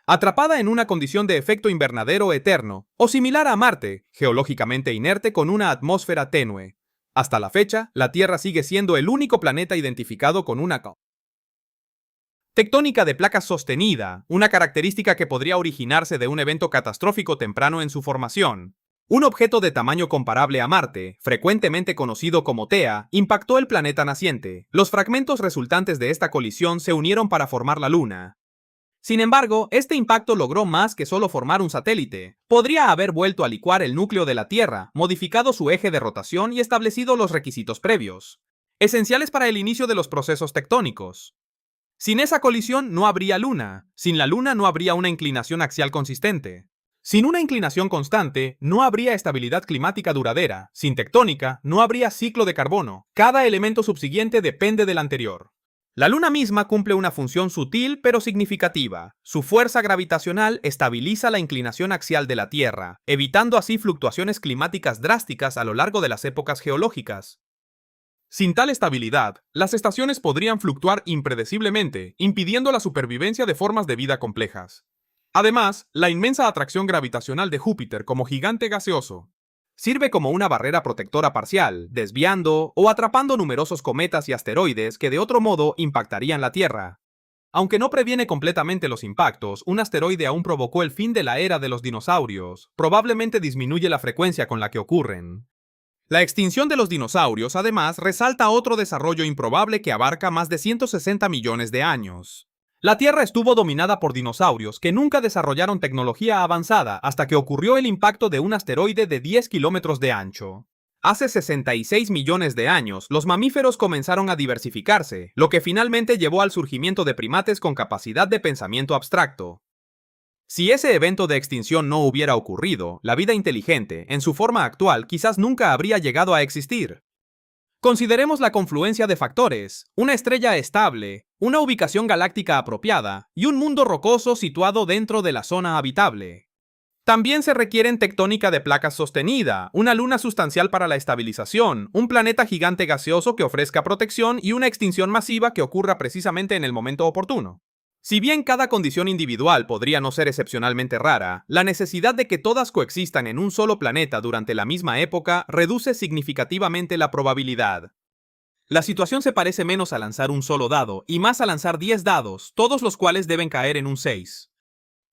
atrapada en una condición de efecto invernadero eterno, o similar a Marte, geológicamente inerte con una atmósfera tenue. Hasta la fecha, la Tierra sigue siendo el único planeta identificado con una tectónica de placas sostenida, una característica que podría originarse de un evento catastrófico temprano en su formación. Un objeto de tamaño comparable a Marte, frecuentemente conocido como Tea, impactó el planeta naciente. Los fragmentos resultantes de esta colisión se unieron para formar la Luna. Sin embargo, este impacto logró más que solo formar un satélite. Podría haber vuelto a licuar el núcleo de la Tierra, modificado su eje de rotación y establecido los requisitos previos, esenciales para el inicio de los procesos tectónicos. Sin esa colisión no habría Luna. Sin la Luna no habría una inclinación axial consistente. Sin una inclinación constante, no habría estabilidad climática duradera. Sin tectónica, no habría ciclo de carbono. Cada elemento subsiguiente depende del anterior. La Luna misma cumple una función sutil pero significativa. Su fuerza gravitacional estabiliza la inclinación axial de la Tierra, evitando así fluctuaciones climáticas drásticas a lo largo de las épocas geológicas. Sin tal estabilidad, las estaciones podrían fluctuar impredeciblemente, impidiendo la supervivencia de formas de vida complejas. Además, la inmensa atracción gravitacional de Júpiter como gigante gaseoso sirve como una barrera protectora parcial, desviando o atrapando numerosos cometas y asteroides que de otro modo impactarían la Tierra. Aunque no previene completamente los impactos, un asteroide aún provocó el fin de la era de los dinosaurios. Probablemente disminuye la frecuencia con la que ocurren. La extinción de los dinosaurios, además, resalta otro desarrollo improbable que abarca más de 160 millones de años. La Tierra estuvo dominada por dinosaurios que nunca desarrollaron tecnología avanzada hasta que ocurrió el impacto de un asteroide de 10 kilómetros de ancho. Hace 66 millones de años, los mamíferos comenzaron a diversificarse, lo que finalmente llevó al surgimiento de primates con capacidad de pensamiento abstracto. Si ese evento de extinción no hubiera ocurrido, la vida inteligente, en su forma actual, quizás nunca habría llegado a existir. Consideremos la confluencia de factores: una estrella estable, una ubicación galáctica apropiada y un mundo rocoso situado dentro de la zona habitable. También se requieren tectónica de placas sostenida, una luna sustancial para la estabilización, un planeta gigante gaseoso que ofrezca protección y una extinción masiva que ocurra precisamente en el momento oportuno. Si bien cada condición individual podría no ser excepcionalmente rara, la necesidad de que todas coexistan en un solo planeta durante la misma época reduce significativamente la probabilidad. La situación se parece menos a lanzar un solo dado y más a lanzar 10 dados, todos los cuales deben caer en un 6.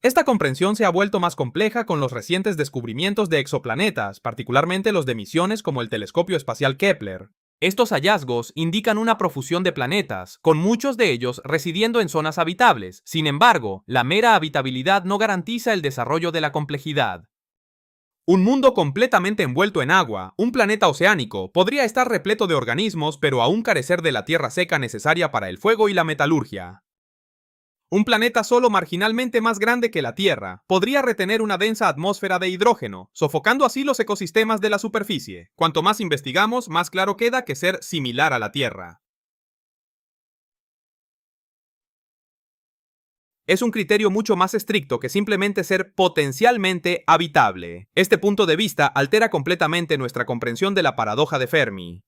Esta comprensión se ha vuelto más compleja con los recientes descubrimientos de exoplanetas, particularmente los de misiones como el telescopio espacial Kepler. Estos hallazgos indican una profusión de planetas, con muchos de ellos residiendo en zonas habitables. Sin embargo, la mera habitabilidad no garantiza el desarrollo de la complejidad. Un mundo completamente envuelto en agua, un planeta oceánico, podría estar repleto de organismos, pero aún carecer de la tierra seca necesaria para el fuego y la metalurgia. Un planeta solo marginalmente más grande que la Tierra podría retener una densa atmósfera de hidrógeno, sofocando así los ecosistemas de la superficie. Cuanto más investigamos, más claro queda que ser similar a la Tierra es un criterio mucho más estricto que simplemente ser potencialmente habitable. Este punto de vista altera completamente nuestra comprensión de la paradoja de Fermi.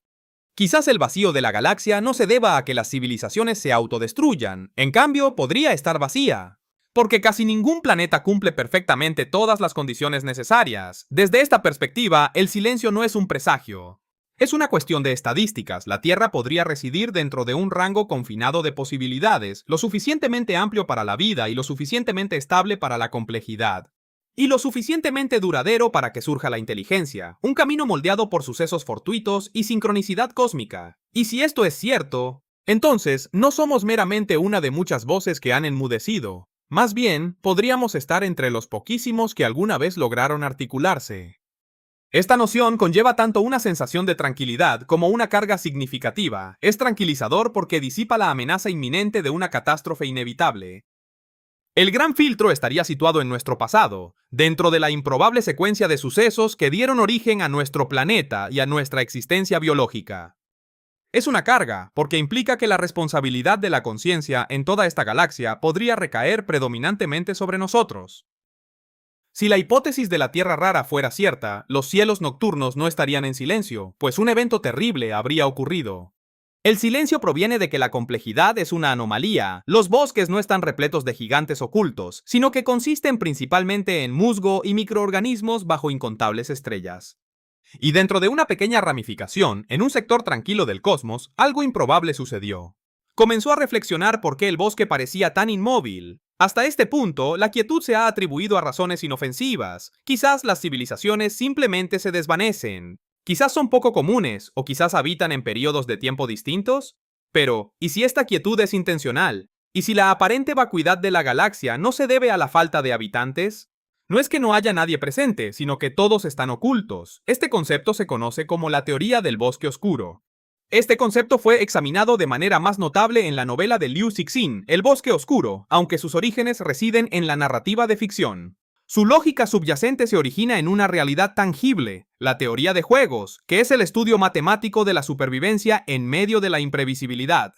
Quizás el vacío de la galaxia no se deba a que las civilizaciones se autodestruyan, en cambio podría estar vacía, porque casi ningún planeta cumple perfectamente todas las condiciones necesarias. Desde esta perspectiva, el silencio no es un presagio. Es una cuestión de estadísticas. La Tierra podría residir dentro de un rango confinado de posibilidades, lo suficientemente amplio para la vida y lo suficientemente estable para la complejidad. Y lo suficientemente duradero para que surja la inteligencia, un camino moldeado por sucesos fortuitos y sincronicidad cósmica. Y si esto es cierto, entonces no somos meramente una de muchas voces que han enmudecido. Más bien, podríamos estar entre los poquísimos que alguna vez lograron articularse. Esta noción conlleva tanto una sensación de tranquilidad como una carga significativa. Es tranquilizador porque disipa la amenaza inminente de una catástrofe inevitable. El gran filtro estaría situado en nuestro pasado, dentro de la improbable secuencia de sucesos que dieron origen a nuestro planeta y a nuestra existencia biológica. Es una carga, porque implica que la responsabilidad de la conciencia en toda esta galaxia podría recaer predominantemente sobre nosotros. Si la hipótesis de la Tierra rara fuera cierta, los cielos nocturnos no estarían en silencio, pues un evento terrible habría ocurrido. El silencio proviene de que la complejidad es una anomalía. Los bosques no están repletos de gigantes ocultos, sino que consisten principalmente en musgo y microorganismos bajo incontables estrellas. Y dentro de una pequeña ramificación, en un sector tranquilo del cosmos, algo improbable sucedió. Comenzó a reflexionar por qué el bosque parecía tan inmóvil. Hasta este punto, la quietud se ha atribuido a razones inofensivas. Quizás las civilizaciones simplemente se desvanecen. Quizás son poco comunes, o quizás habitan en periodos de tiempo distintos. Pero, ¿y si esta quietud es intencional? ¿Y si la aparente vacuidad de la galaxia no se debe a la falta de habitantes? No es que no haya nadie presente, sino que todos están ocultos. Este concepto se conoce como la teoría del bosque oscuro. Este concepto fue examinado de manera más notable en la novela de Liu Cixin, El bosque oscuro, aunque sus orígenes residen en la narrativa de ficción. Su lógica subyacente se origina en una realidad tangible, la teoría de juegos, que es el estudio matemático de la supervivencia en medio de la imprevisibilidad.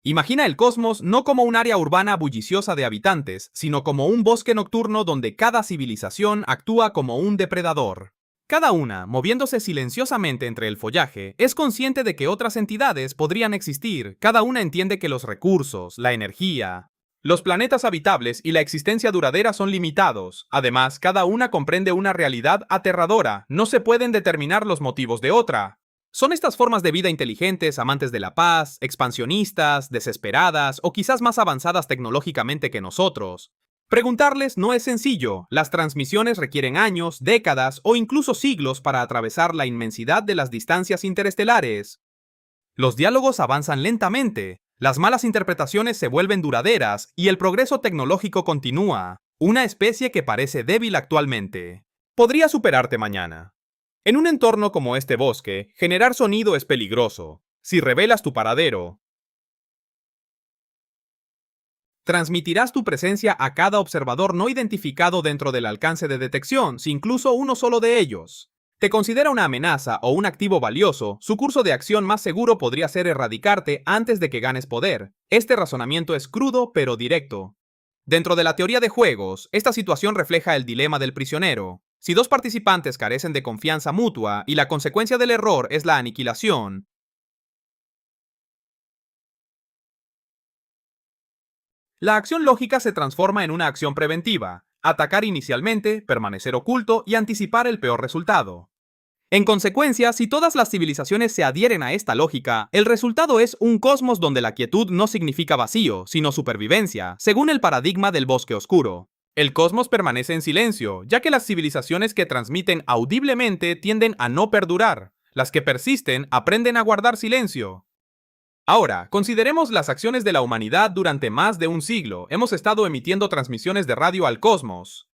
Imagina el cosmos no como un área urbana bulliciosa de habitantes, sino como un bosque nocturno donde cada civilización actúa como un depredador. Cada una, moviéndose silenciosamente entre el follaje, es consciente de que otras entidades podrían existir. Cada una entiende que los recursos, la energía, los planetas habitables y la existencia duradera son limitados. Además, cada una comprende una realidad aterradora. No se pueden determinar los motivos de otra. ¿Son estas formas de vida inteligentes, amantes de la paz, expansionistas, desesperadas o quizás más avanzadas tecnológicamente que nosotros? Preguntarles no es sencillo. Las transmisiones requieren años, décadas o incluso siglos para atravesar la inmensidad de las distancias interestelares. Los diálogos avanzan lentamente, las malas interpretaciones se vuelven duraderas y el progreso tecnológico continúa. Una especie que parece débil actualmente podría superarte mañana. En un entorno como este bosque, generar sonido es peligroso. Si revelas tu paradero, transmitirás tu presencia a cada observador no identificado dentro del alcance de detección, si incluso uno solo de ellos te considera una amenaza o un activo valioso, su curso de acción más seguro podría ser erradicarte antes de que ganes poder. Este razonamiento es crudo pero directo. Dentro de la teoría de juegos, esta situación refleja el dilema del prisionero. Si dos participantes carecen de confianza mutua y la consecuencia del error es la aniquilación, la acción lógica se transforma en una acción preventiva: atacar inicialmente, permanecer oculto y anticipar el peor resultado. En consecuencia, si todas las civilizaciones se adhieren a esta lógica, el resultado es un cosmos donde la quietud no significa vacío, sino supervivencia, según el paradigma del bosque oscuro. El cosmos permanece en silencio, ya que las civilizaciones que transmiten audiblemente tienden a no perdurar. Las que persisten aprenden a guardar silencio. Ahora, consideremos las acciones de la humanidad durante más de un siglo. Hemos estado emitiendo transmisiones de radio al cosmos.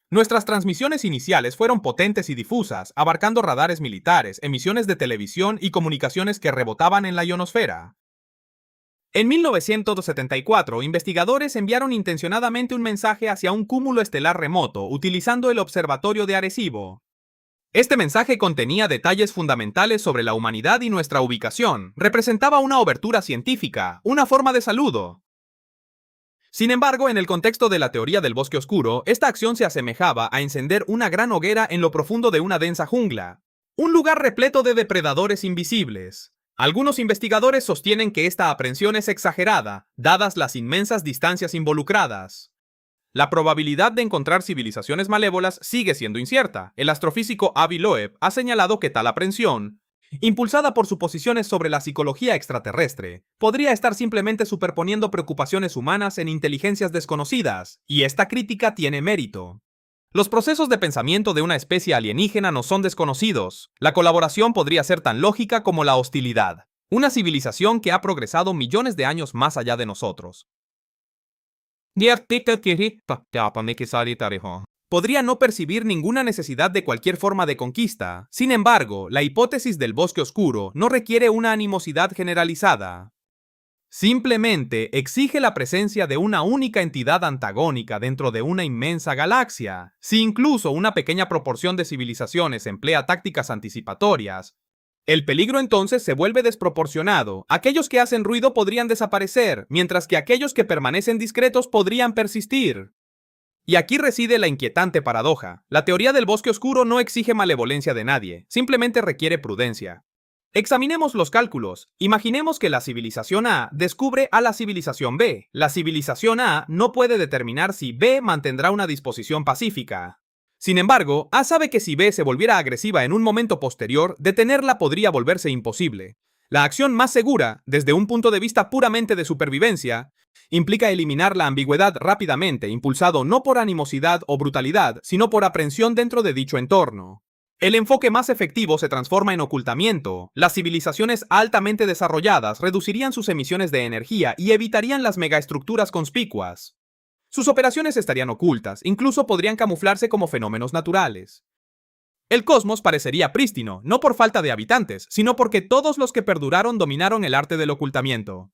Nuestras transmisiones iniciales fueron potentes y difusas, abarcando radares militares, emisiones de televisión y comunicaciones que rebotaban en la ionosfera. En 1974, investigadores enviaron intencionadamente un mensaje hacia un cúmulo estelar remoto utilizando el observatorio de Arecibo. Este mensaje contenía detalles fundamentales sobre la humanidad y nuestra ubicación. Representaba una obertura científica, una forma de saludo. Sin embargo, en el contexto de la teoría del bosque oscuro, esta acción se asemejaba a encender una gran hoguera en lo profundo de una densa jungla. Un lugar repleto de depredadores invisibles. Algunos investigadores sostienen que esta aprehensión es exagerada, dadas las inmensas distancias involucradas. La probabilidad de encontrar civilizaciones malévolas sigue siendo incierta. El astrofísico Avi Loeb ha señalado que tal aprehensión, impulsada por suposiciones sobre la psicología extraterrestre, podría estar simplemente superponiendo preocupaciones humanas en inteligencias desconocidas, y esta crítica tiene mérito. Los procesos de pensamiento de una especie alienígena no son desconocidos. La colaboración podría ser tan lógica como la hostilidad. Una civilización que ha progresado millones de años más allá de nosotros podría no percibir ninguna necesidad de cualquier forma de conquista. Sin embargo, la hipótesis del bosque oscuro no requiere una animosidad generalizada. Simplemente exige la presencia de una única entidad antagónica dentro de una inmensa galaxia. Si incluso una pequeña proporción de civilizaciones emplea tácticas anticipatorias, el peligro entonces se vuelve desproporcionado. Aquellos que hacen ruido podrían desaparecer, mientras que aquellos que permanecen discretos podrían persistir. Y aquí reside la inquietante paradoja. La teoría del bosque oscuro no exige malevolencia de nadie, simplemente requiere prudencia. Examinemos los cálculos. Imaginemos que la civilización A descubre a la civilización B. La civilización A no puede determinar si B mantendrá una disposición pacífica. Sin embargo, A sabe que si B se volviera agresiva en un momento posterior, detenerla podría volverse imposible. La acción más segura, desde un punto de vista puramente de supervivencia, implica eliminar la ambigüedad rápidamente, impulsado no por animosidad o brutalidad, sino por aprensión dentro de dicho entorno. El enfoque más efectivo se transforma en ocultamiento. Las civilizaciones altamente desarrolladas reducirían sus emisiones de energía y evitarían las megaestructuras conspicuas. Sus operaciones estarían ocultas, incluso podrían camuflarse como fenómenos naturales. El cosmos parecería prístino, no por falta de habitantes, sino porque todos los que perduraron dominaron el arte del ocultamiento.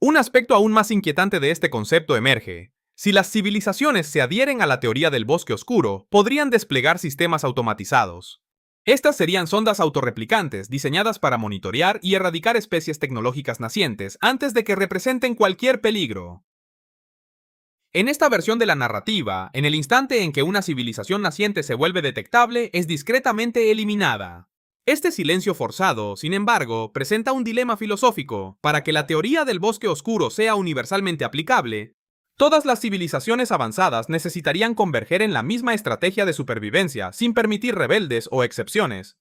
Un aspecto aún más inquietante de este concepto emerge. Si las civilizaciones se adhieren a la teoría del bosque oscuro, podrían desplegar sistemas automatizados. Estas serían sondas autorreplicantes diseñadas para monitorear y erradicar especies tecnológicas nacientes antes de que representen cualquier peligro. En esta versión de la narrativa, en el instante en que una civilización naciente se vuelve detectable, es discretamente eliminada. Este silencio forzado, sin embargo, presenta un dilema filosófico. Para que la teoría del bosque oscuro sea universalmente aplicable, todas las civilizaciones avanzadas necesitarían converger en la misma estrategia de supervivencia, sin permitir rebeldes o excepciones.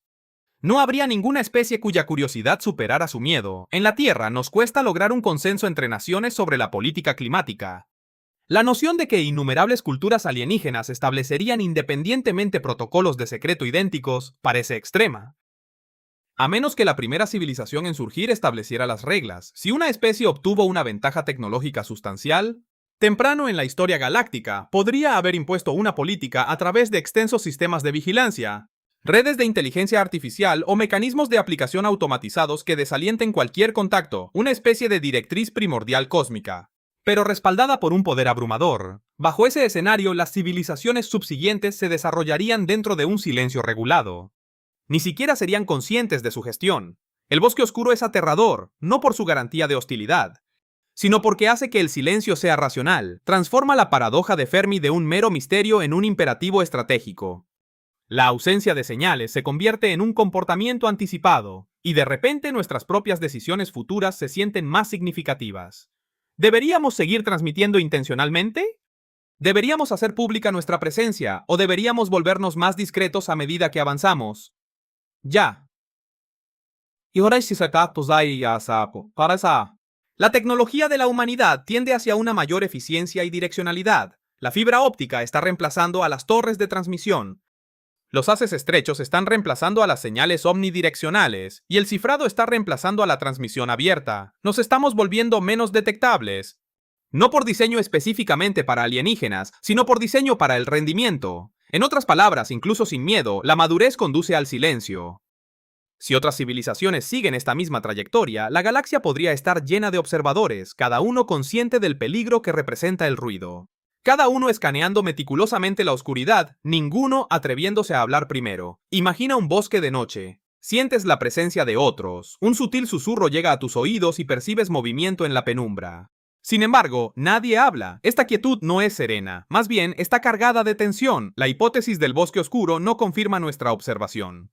No habría ninguna especie cuya curiosidad superara su miedo. En la Tierra nos cuesta lograr un consenso entre naciones sobre la política climática. La noción de que innumerables culturas alienígenas establecerían independientemente protocolos de secreto idénticos parece extrema. A menos que la primera civilización en surgir estableciera las reglas, si una especie obtuvo una ventaja tecnológica sustancial, temprano en la historia galáctica podría haber impuesto una política a través de extensos sistemas de vigilancia, redes de inteligencia artificial o mecanismos de aplicación automatizados que desalienten cualquier contacto, una especie de directriz primordial cósmica, pero respaldada por un poder abrumador. Bajo ese escenario, las civilizaciones subsiguientes se desarrollarían dentro de un silencio regulado. Ni siquiera serían conscientes de su gestión. El bosque oscuro es aterrador, no por su garantía de hostilidad, sino porque hace que el silencio sea racional, transforma la paradoja de Fermi de un mero misterio en un imperativo estratégico. La ausencia de señales se convierte en un comportamiento anticipado, y de repente nuestras propias decisiones futuras se sienten más significativas. ¿Deberíamos seguir transmitiendo intencionalmente? ¿Deberíamos hacer pública nuestra presencia o deberíamos volvernos más discretos a medida que avanzamos? Ya. La tecnología de la humanidad tiende hacia una mayor eficiencia y direccionalidad. La fibra óptica está reemplazando a las torres de transmisión. Los haces estrechos están reemplazando a las señales omnidireccionales, y el cifrado está reemplazando a la transmisión abierta. Nos estamos volviendo menos detectables. No por diseño específicamente para alienígenas, sino por diseño para el rendimiento. En otras palabras, incluso sin miedo, la madurez conduce al silencio. Si otras civilizaciones siguen esta misma trayectoria, la galaxia podría estar llena de observadores, cada uno consciente del peligro que representa el ruido. Cada uno escaneando meticulosamente la oscuridad, ninguno atreviéndose a hablar primero. Imagina un bosque de noche. Sientes la presencia de otros. Un sutil susurro llega a tus oídos y percibes movimiento en la penumbra. Sin embargo, nadie habla. Esta quietud no es serena, más bien está cargada de tensión. La hipótesis del bosque oscuro no confirma nuestra observación.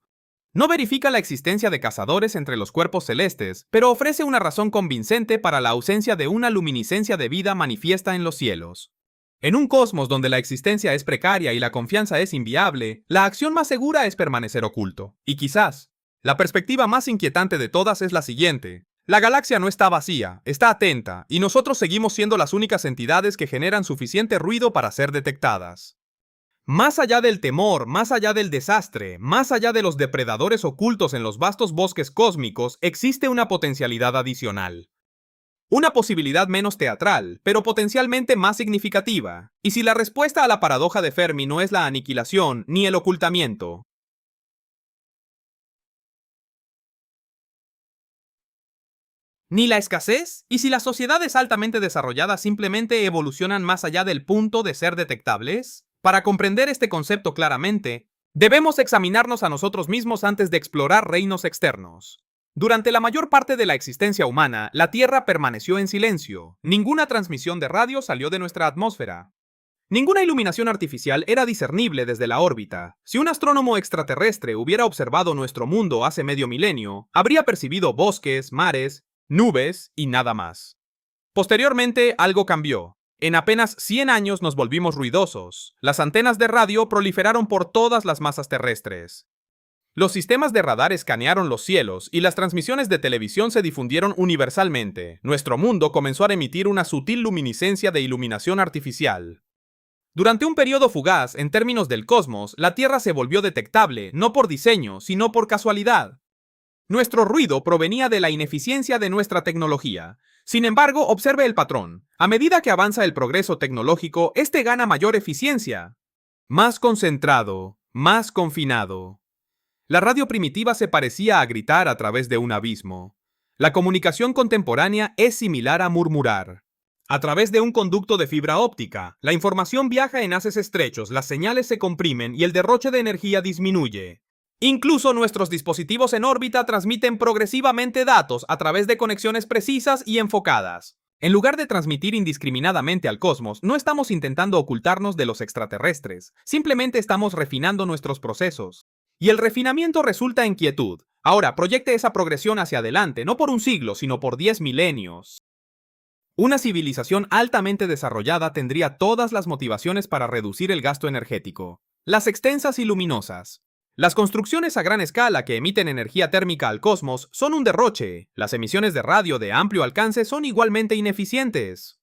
No verifica la existencia de cazadores entre los cuerpos celestes, pero ofrece una razón convincente para la ausencia de una luminiscencia de vida manifiesta en los cielos. En un cosmos donde la existencia es precaria y la confianza es inviable, la acción más segura es permanecer oculto. Y quizás, la perspectiva más inquietante de todas es la siguiente. La galaxia no está vacía, está atenta, y nosotros seguimos siendo las únicas entidades que generan suficiente ruido para ser detectadas. Más allá del temor, más allá del desastre, más allá de los depredadores ocultos en los vastos bosques cósmicos, existe una potencialidad adicional. Una posibilidad menos teatral, pero potencialmente más significativa. Y si la respuesta a la paradoja de Fermi no es la aniquilación ni el ocultamiento, ni la escasez, y si las sociedades altamente desarrolladas simplemente evolucionan más allá del punto de ser detectables, para comprender este concepto claramente, debemos examinarnos a nosotros mismos antes de explorar reinos externos. Durante la mayor parte de la existencia humana, la Tierra permaneció en silencio. Ninguna transmisión de radio salió de nuestra atmósfera. Ninguna iluminación artificial era discernible desde la órbita. Si un astrónomo extraterrestre hubiera observado nuestro mundo hace medio milenio, habría percibido bosques, mares, nubes y nada más. Posteriormente, algo cambió. En apenas 100 años nos volvimos ruidosos. Las antenas de radio proliferaron por todas las masas terrestres. Los sistemas de radar escanearon los cielos y las transmisiones de televisión se difundieron universalmente. Nuestro mundo comenzó a emitir una sutil luminiscencia de iluminación artificial. Durante un periodo fugaz, en términos del cosmos, la Tierra se volvió detectable, no por diseño, sino por casualidad. Nuestro ruido provenía de la ineficiencia de nuestra tecnología. Sin embargo, observe el patrón. A medida que avanza el progreso tecnológico, este gana mayor eficiencia. Más concentrado, más confinado. La radio primitiva se parecía a gritar a través de un abismo. La comunicación contemporánea es similar a murmurar. A través de un conducto de fibra óptica, la información viaja en haces estrechos, las señales se comprimen y el derroche de energía disminuye. Incluso nuestros dispositivos en órbita transmiten progresivamente datos a través de conexiones precisas y enfocadas. En lugar de transmitir indiscriminadamente al cosmos, no estamos intentando ocultarnos de los extraterrestres, simplemente estamos refinando nuestros procesos. Y el refinamiento resulta en quietud. Ahora, proyecte esa progresión hacia adelante, no por un siglo, sino por 10 milenios. Una civilización altamente desarrollada tendría todas las motivaciones para reducir el gasto energético. Las extensas y luminosas. Las construcciones a gran escala que emiten energía térmica al cosmos son un derroche. Las emisiones de radio de amplio alcance son igualmente ineficientes.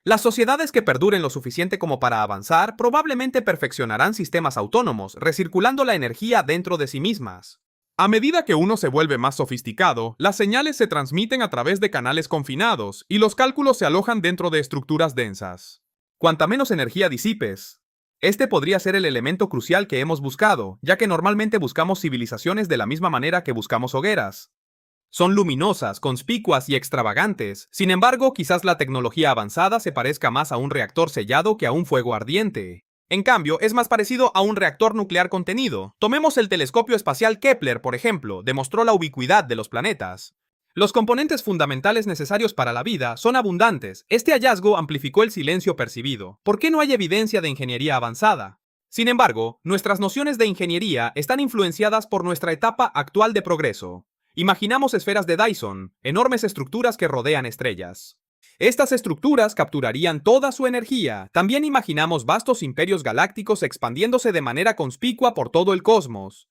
Las sociedades que perduren lo suficiente como para avanzar probablemente perfeccionarán sistemas autónomos, recirculando la energía dentro de sí mismas. A medida que uno se vuelve más sofisticado, las señales se transmiten a través de canales confinados y los cálculos se alojan dentro de estructuras densas. Cuanta menos energía disipes, este podría ser el elemento crucial que hemos buscado, ya que normalmente buscamos civilizaciones de la misma manera que buscamos hogueras. Son luminosas, conspicuas y extravagantes. Sin embargo, quizás la tecnología avanzada se parezca más a un reactor sellado que a un fuego ardiente. En cambio, es más parecido a un reactor nuclear contenido. Tomemos el telescopio espacial Kepler, por ejemplo, demostró la ubicuidad de los planetas. Los componentes fundamentales necesarios para la vida son abundantes. Este hallazgo amplificó el silencio percibido. ¿Por qué no hay evidencia de ingeniería avanzada? Sin embargo, nuestras nociones de ingeniería están influenciadas por nuestra etapa actual de progreso. Imaginamos esferas de Dyson, enormes estructuras que rodean estrellas. Estas estructuras capturarían toda su energía. También imaginamos vastos imperios galácticos expandiéndose de manera conspicua por todo el cosmos.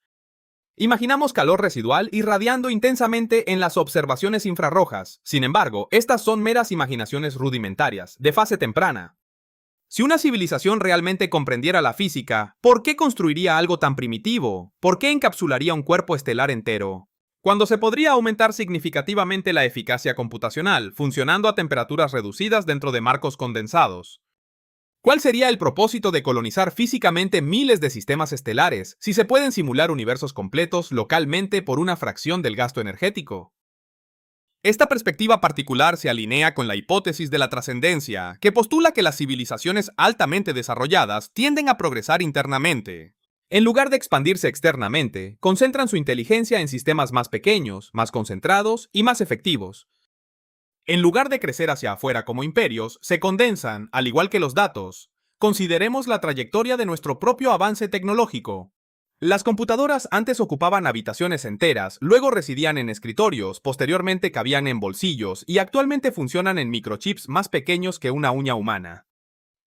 Imaginamos calor residual irradiando intensamente en las observaciones infrarrojas. Sin embargo, estas son meras imaginaciones rudimentarias, de fase temprana. Si una civilización realmente comprendiera la física, ¿por qué construiría algo tan primitivo? ¿Por qué encapsularía un cuerpo estelar entero? Cuando se podría aumentar significativamente la eficacia computacional, funcionando a temperaturas reducidas dentro de marcos condensados. ¿Cuál sería el propósito de colonizar físicamente miles de sistemas estelares si se pueden simular universos completos localmente por una fracción del gasto energético? Esta perspectiva particular se alinea con la hipótesis de la trascendencia, que postula que las civilizaciones altamente desarrolladas tienden a progresar internamente. En lugar de expandirse externamente, concentran su inteligencia en sistemas más pequeños, más concentrados y más efectivos. En lugar de crecer hacia afuera como imperios, se condensan, al igual que los datos. Consideremos la trayectoria de nuestro propio avance tecnológico. Las computadoras antes ocupaban habitaciones enteras, luego residían en escritorios, posteriormente cabían en bolsillos y actualmente funcionan en microchips más pequeños que una uña humana.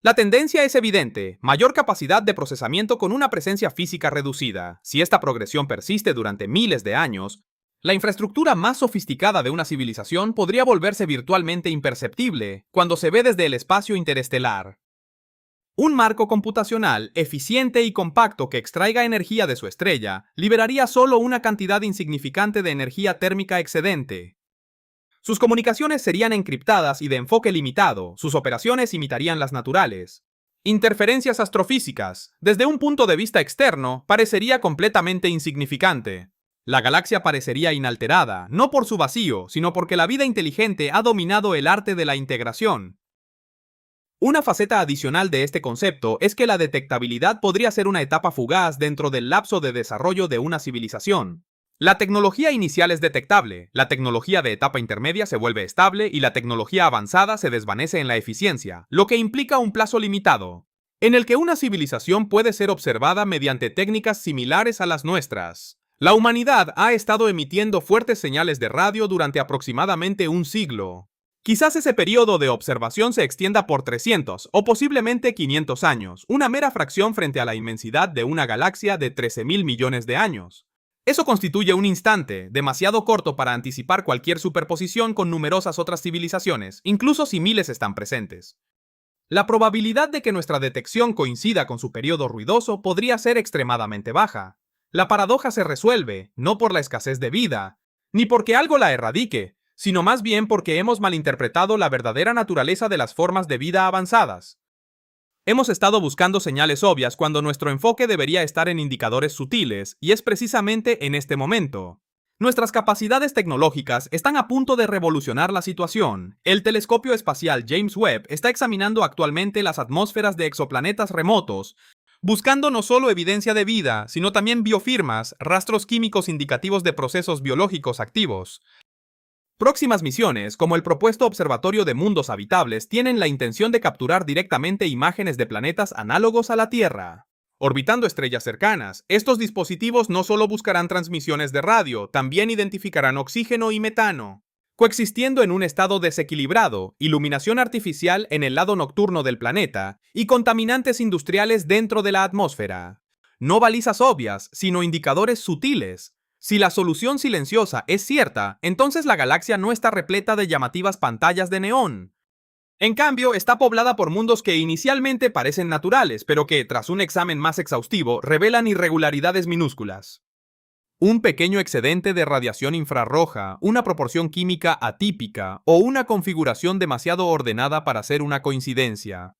La tendencia es evidente, mayor capacidad de procesamiento con una presencia física reducida. Si esta progresión persiste durante miles de años, la infraestructura más sofisticada de una civilización podría volverse virtualmente imperceptible cuando se ve desde el espacio interestelar. Un marco computacional eficiente y compacto que extraiga energía de su estrella liberaría solo una cantidad insignificante de energía térmica excedente. Sus comunicaciones serían encriptadas y de enfoque limitado, sus operaciones imitarían las naturales. Interferencias astrofísicas, desde un punto de vista externo, parecería completamente insignificante. La galaxia parecería inalterada, no por su vacío, sino porque la vida inteligente ha dominado el arte de la integración. Una faceta adicional de este concepto es que la detectabilidad podría ser una etapa fugaz dentro del lapso de desarrollo de una civilización. La tecnología inicial es detectable, la tecnología de etapa intermedia se vuelve estable y la tecnología avanzada se desvanece en la eficiencia, lo que implica un plazo limitado, en el que una civilización puede ser observada mediante técnicas similares a las nuestras. La humanidad ha estado emitiendo fuertes señales de radio durante aproximadamente un siglo. Quizás ese periodo de observación se extienda por 300 o posiblemente 500 años, una mera fracción frente a la inmensidad de una galaxia de 13.000 millones de años. Eso constituye un instante, demasiado corto para anticipar cualquier superposición con numerosas otras civilizaciones, incluso si miles están presentes. La probabilidad de que nuestra detección coincida con su periodo ruidoso podría ser extremadamente baja. La paradoja se resuelve, no por la escasez de vida, ni porque algo la erradique, sino más bien porque hemos malinterpretado la verdadera naturaleza de las formas de vida avanzadas. Hemos estado buscando señales obvias cuando nuestro enfoque debería estar en indicadores sutiles, y es precisamente en este momento. Nuestras capacidades tecnológicas están a punto de revolucionar la situación. El telescopio espacial James Webb está examinando actualmente las atmósferas de exoplanetas remotos, buscando no solo evidencia de vida, sino también biofirmas, rastros químicos indicativos de procesos biológicos activos. Próximas misiones, como el propuesto Observatorio de Mundos Habitables, tienen la intención de capturar directamente imágenes de planetas análogos a la Tierra. Orbitando estrellas cercanas, estos dispositivos no solo buscarán transmisiones de radio, también identificarán oxígeno y metano, coexistiendo en un estado desequilibrado, iluminación artificial en el lado nocturno del planeta y contaminantes industriales dentro de la atmósfera. no balizas obvias, sino indicadores sutiles. Si la solución silenciosa es cierta, entonces la galaxia no está repleta de llamativas pantallas de neón. En cambio, está poblada por mundos que inicialmente parecen naturales, pero que, tras un examen más exhaustivo, revelan irregularidades minúsculas. Un pequeño excedente de radiación infrarroja, una proporción química atípica o una configuración demasiado ordenada para ser una coincidencia.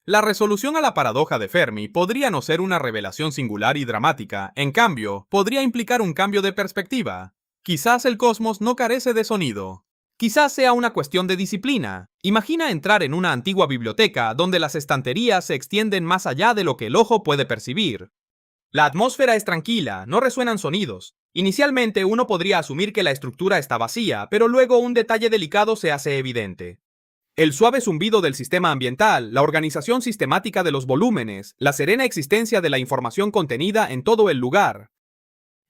La resolución a la paradoja de Fermi podría no ser una revelación singular y dramática, en cambio, podría implicar un cambio de perspectiva. Quizás el cosmos no carece de sonido. Quizás sea una cuestión de disciplina. Imagina entrar en una antigua biblioteca donde las estanterías se extienden más allá de lo que el ojo puede percibir. La atmósfera es tranquila, no resuenan sonidos. Inicialmente uno podría asumir que la estructura está vacía, pero luego un detalle delicado se hace evidente. El suave zumbido del sistema ambiental, la organización sistemática de los volúmenes, la serena existencia de la información contenida en todo el lugar.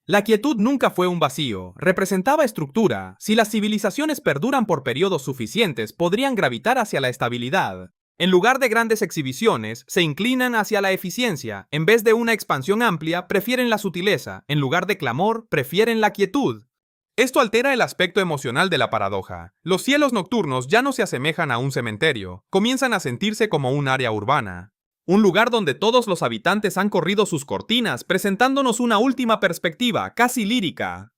La quietud nunca fue un vacío, representaba estructura. Si las civilizaciones perduran por periodos suficientes, podrían gravitar hacia la estabilidad. En lugar de grandes exhibiciones, se inclinan hacia la eficiencia. En vez de una expansión amplia, prefieren la sutileza. En lugar de clamor, prefieren la quietud. Esto altera el aspecto emocional de la paradoja. Los cielos nocturnos ya no se asemejan a un cementerio, comienzan a sentirse como un área urbana. Un lugar donde todos los habitantes han corrido sus cortinas, presentándonos una última perspectiva, casi lírica.